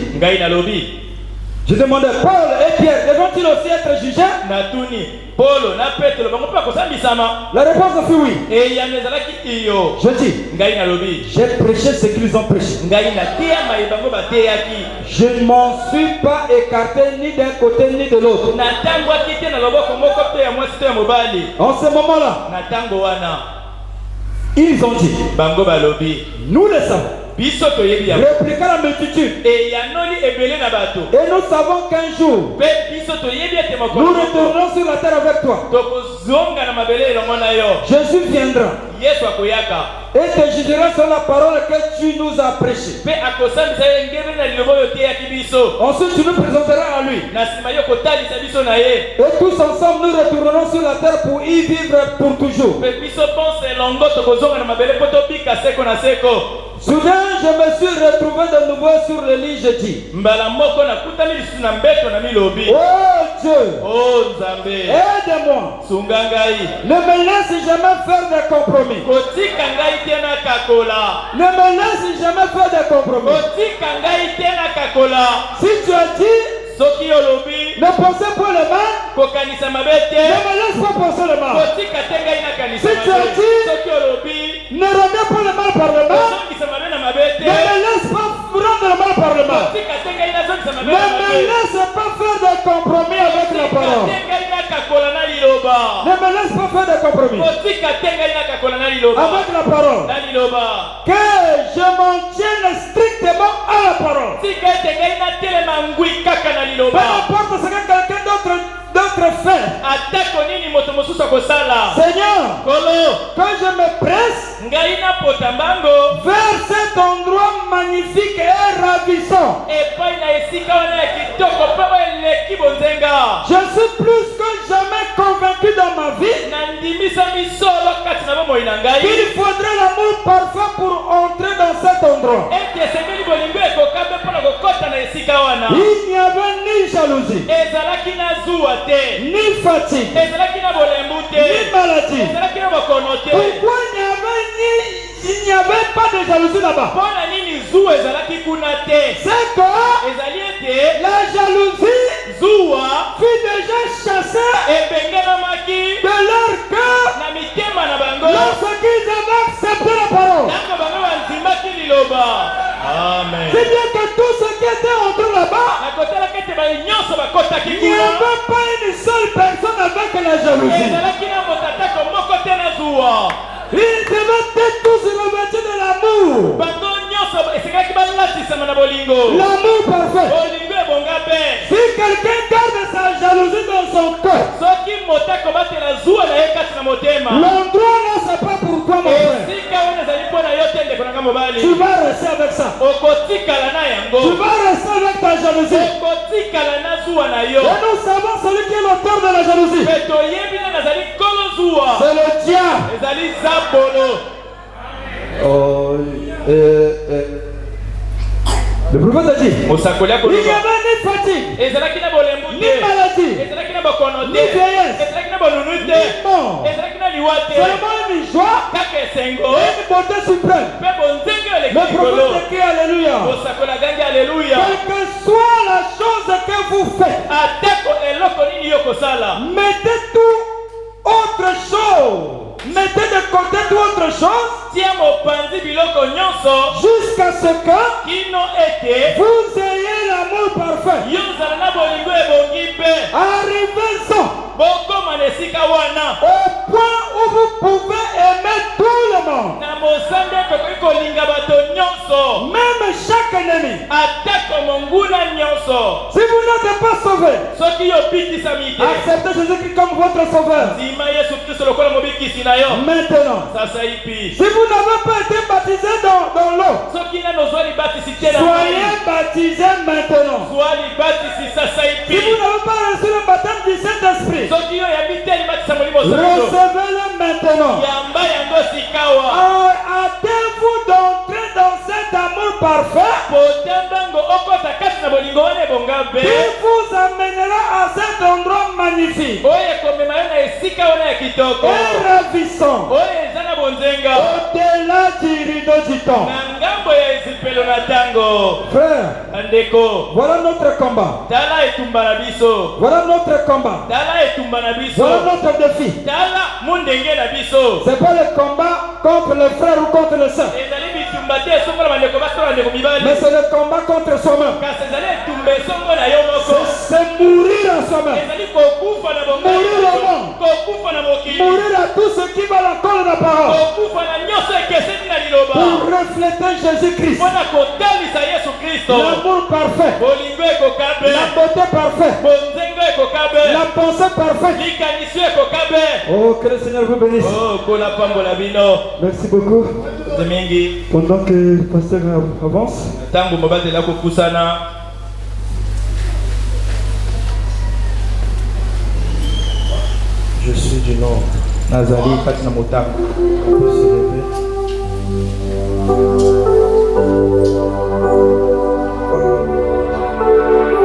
Je demandais, Paul et Pierre, devront-ils aussi être jugés? Natuni, Paulo, na Petro, bango pa kosambisama. La réponse fut oui. Et ya nezalaki iyo. Je dis, ngai na lobi. J'ai prêché ce qu'ils ont prêché. Ngai na tia mai bango bateyaki. Je ne m'en suis pas écarté ni d'un côté ni de l'autre. Na tango akite na loboko moko pe ya mwasi to ya mobali. En ce moment-là, na tango wana, ils ont dit, bango balobi, nous le savons. Répliqua la multitude. Et nous savons qu'un jour, nous retournerons sur la terre avec toi. Jésus viendra et te jugera sur la parole que tu nous as prêchée. Ensuite, tu nous présenteras à lui. Et tous ensemble, nous retournerons sur la terre pour y vivre pour toujours. Soudain, je me suis retrouvé de nouveau sur le lit, je dis, oh Dieu, aide-moi, ne me laisse jamais faire de compromis. Ne me laisse jamais faire de compromis. Si tu as dit, ne pensez pas le mal, ne me laisse pas penser le mal. Si tu as dit, ne remets pas le mal par le mal, ne me laisse pas rendre le mal par le mal. Ne me laisse pas faire de compromis avec la parole. Ne me laisse pas faire de compromis avec la parole. Que je m'en tienne strictement à la parole. Peu importe ce que quelqu'un d'autre fait. Seigneur, quand je me presse vers cet endroit magnifique et ravissant, je suis plus que jamais convaincu dans ma vie qu'il faudrait l'amour parfait pour entrer dans cet endroit. Il n'y avait ni jalousie, ni fatigue, ni maladie. Pourquoi il n'y avait pas de jalousie là-bas? C'est que la jalousie fut déjà chassée de leur cœur lorsqu'ils avaient accepté la parole. Amen. C'est bien que tous ceux qui étaient entrés là-bas, il n'y avait pas une seule personne avec la jalousie. Ils devaient tous revêtir de l'amour. L'amour parfait. Si quelqu'un garde sa jalousie dans son cœur, l'endroit là c'est pas pour toi mon frère. Tu vas rester avec ça. Tu vas rester avec ta jalousie. Et nous savons celui qui est l'auteur de la jalousie. C'est le diable. Oh, le prophète a dit, il n'y avait ni fatigue, ni maladie, ni vieillesse, ni mort. Seulement une joie et une beauté suprême. Le prophète dit alléluia. Quelle que soit la chose que vous faites, mettez tout autre chose. Mettez de côté toute autre chose jusqu'à ce que vous ayez l'amour parfait. Arrivez-en au point où vous pouvez aimer tout le monde, même chaque ennemi. Si vous n'êtes pas sauvé, acceptez Jésus-Christ comme votre sauveur. Maintenant, si vous n'avez pas été baptisé dans l'eau, soyez baptisé maintenant. Si vous n'avez pas reçu le baptême du Saint-Esprit, recevez-le maintenant. Hâtez-vous d'entrer dans cet amour parfait Il vous amènera à cet endroit magnifique et ravissant, au-delà du rideau du temps. Frère, voilà notre combat. Voilà notre combat. Voilà notre défi. C'est pas le combat contre le frère ou contre le soeur, mais c'est le combat contre soi-même. C'est mourir à soi-même, mourir au monde, mourir à tout ce qui va l'encore de la parole, pour refléter Jésus-Christ, l'amour parfait, la beauté parfaite, la pensée parfaite. Oh, que le Seigneur vous bénisse. Merci beaucoup. Pendant que le pasteur avance, je suis du nord. Nazali Katina Motam. On peut se lever.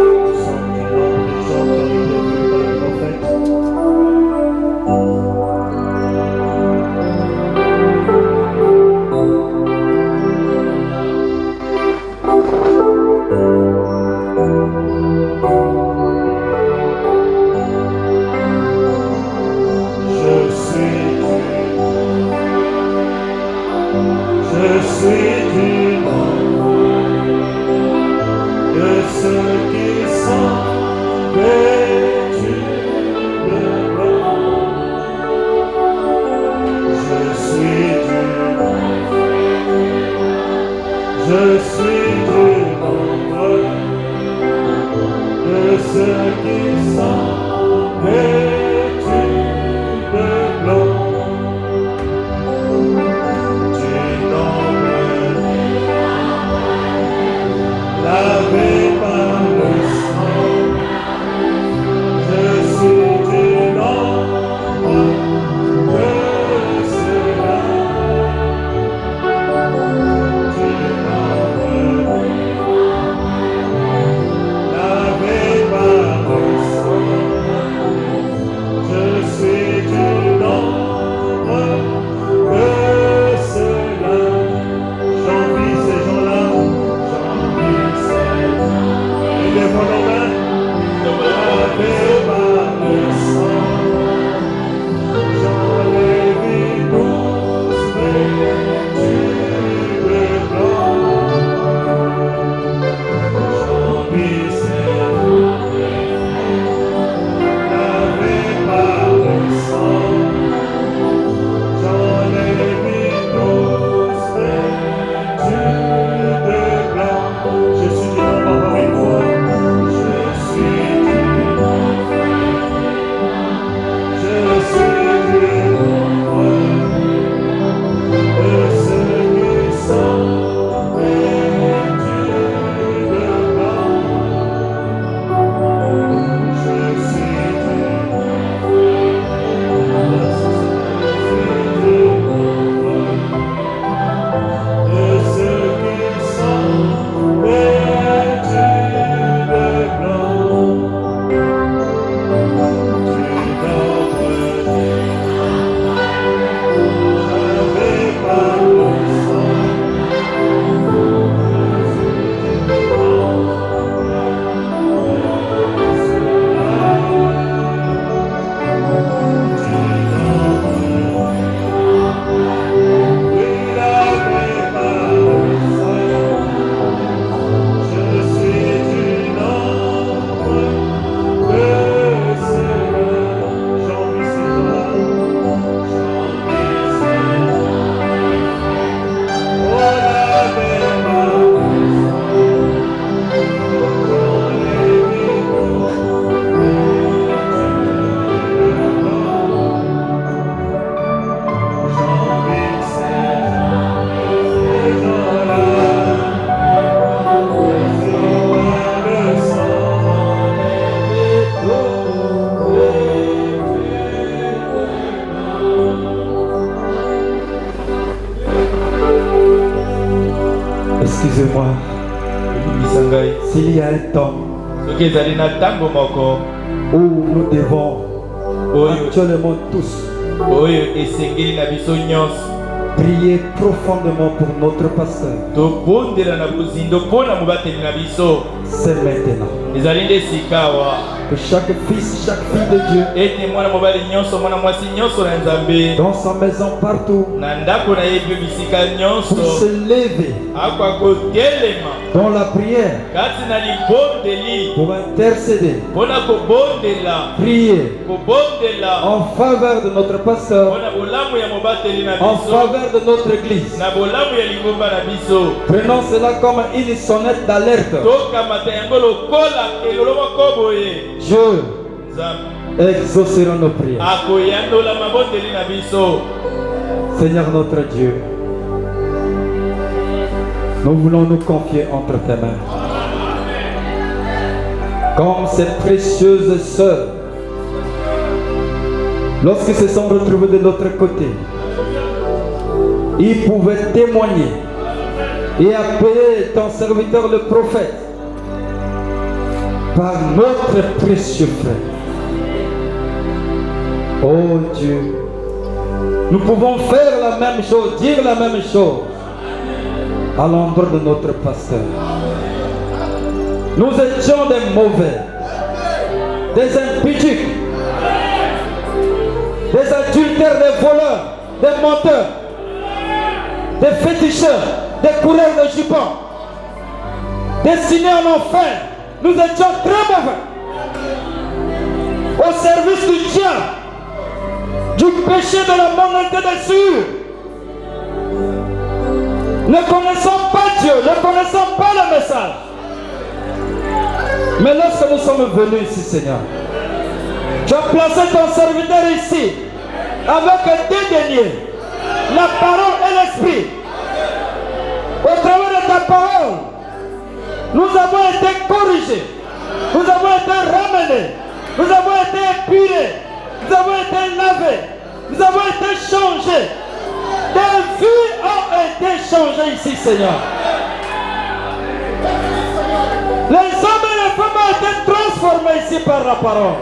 Nous sommes du nord, les gens qui ont été vus par le prophète. Je suis du nord de ceux qui sont vêtus de blanc. Je suis du nord, je suis du nombre de ceux qui sont vêtus de blanc. Lavé par le sang, je suis du nombre de ceux-là. Du nombre, lavé par le sang, il y a un temps où nous devons actuellement tous prier profondément pour notre pasteur. C'est maintenant. Que chaque fils, chaque fille de Dieu, dans sa maison partout, pour se lever dans la prière, pour intercéder, prier en faveur de notre pasteur, en faveur de notre église. Prenons cela comme une sonnette d'alerte. Dieu exaucera nos prières. Seigneur notre Dieu, nous voulons nous confier entre tes mains. Comme ces précieuses sœurs, lorsqu'ils se sont retrouvés de l'autre côté, ils pouvaient témoigner et appeler ton serviteur le prophète par notre précieux frère. Oh Dieu, nous pouvons faire la même chose, dire la même chose à l'endroit de notre pasteur. Nous étions des mauvais, des impudiques, des adultères, des voleurs, des menteurs, des féticheurs, des coureurs de jupons, destinés en enfer. Nous étions très mauvais, au service du diable, du péché, de la monotone des cieux. Ne connaissons pas Dieu, ne connaissons pas le message. Mais lorsque nous sommes venus ici, Seigneur, tu as placé ton serviteur ici, avec deux deniers, la parole et l'esprit. Au travers de ta parole, nous avons été corrigés, nous avons été ramenés, nous avons été épurés, nous avons été lavés, nous avons été changés. Des vies ont été changées ici, Seigneur. Les hommes et les femmes ont été transformés ici par la parole.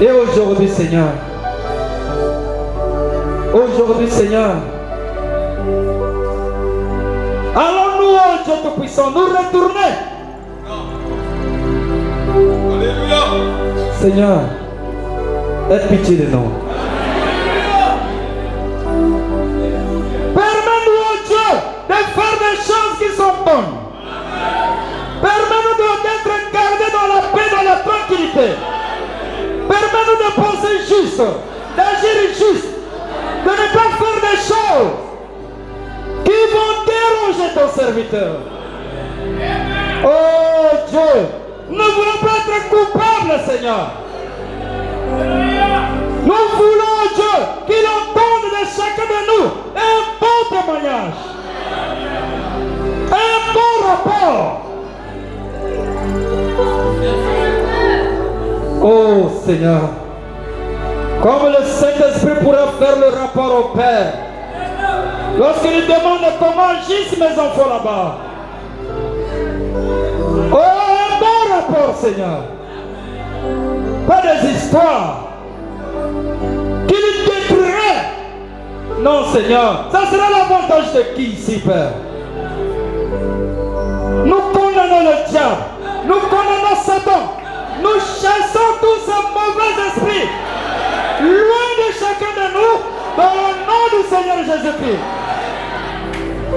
Et aujourd'hui, Seigneur, allons-nous, oh Dieu Tout-Puissant, nous retourner. Alléluia. Seigneur, aie pitié de nous. Permets-nous, oh Dieu, de faire des choses qui sont bonnes. Permets-nous d'être gardés dans la paix, dans la tranquillité. Permets-nous de penser juste, d'agir juste, de ne pas faire des choses qui vont déranger ton serviteur. Oh Dieu, nous ne voulons pas être coupables, Seigneur. Nous voulons, Dieu, qu'il entende de chacun de nous un bon témoignage, un bon rapport. Oh Seigneur, comme le Saint-Esprit pourra faire le rapport au Père lorsqu'il lui demande comment agissent mes enfants là-bas. Oh, un bon rapport, Seigneur. Pas des histoires qui lui détruiraient. Non, Seigneur, ça sera l'avantage de qui ici, Père? Nous condamnons le diable, nous condamnons Satan. Nous chassons tous ces mauvais esprits loin de chacun de nous dans le nom du Seigneur Jésus-Christ.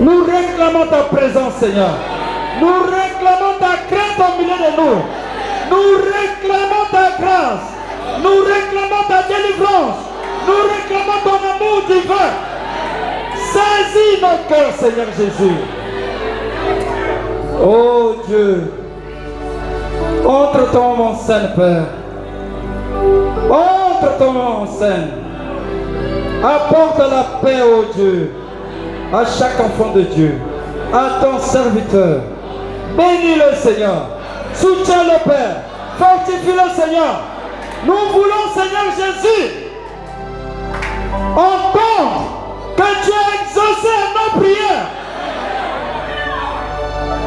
Nous réclamons ta présence, Seigneur. Nous réclamons ta crainte au milieu de nous. Nous réclamons ta grâce. Nous réclamons ta délivrance. Nous réclamons ton amour divin. Saisis nos cœurs, Seigneur Jésus. Oh Dieu, entre-toi mon Saint-Père. Entre-toi mon Saint. Apporte la paix, oh Dieu, à chaque enfant de Dieu, à ton serviteur. Bénis-le, Seigneur. Soutiens le Père. Fortifie-le, Seigneur. Nous voulons, Seigneur Jésus, entendre que tu as exaucé nos prières.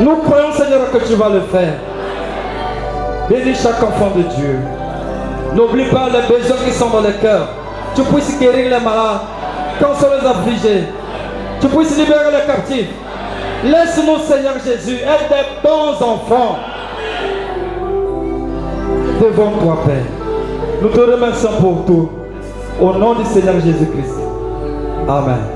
Nous croyons, Seigneur, que tu vas le faire. Bénis chaque enfant de Dieu. N'oublie pas les besoins qui sont dans le cœur. Tu puisses guérir les malades, consoler les affligés. Tu puisses libérer les captifs. Laisse-nous, Seigneur Jésus, être des bons enfants devant toi, Père. Nous te remercions pour tout. Au nom du Seigneur Jésus-Christ. Amen.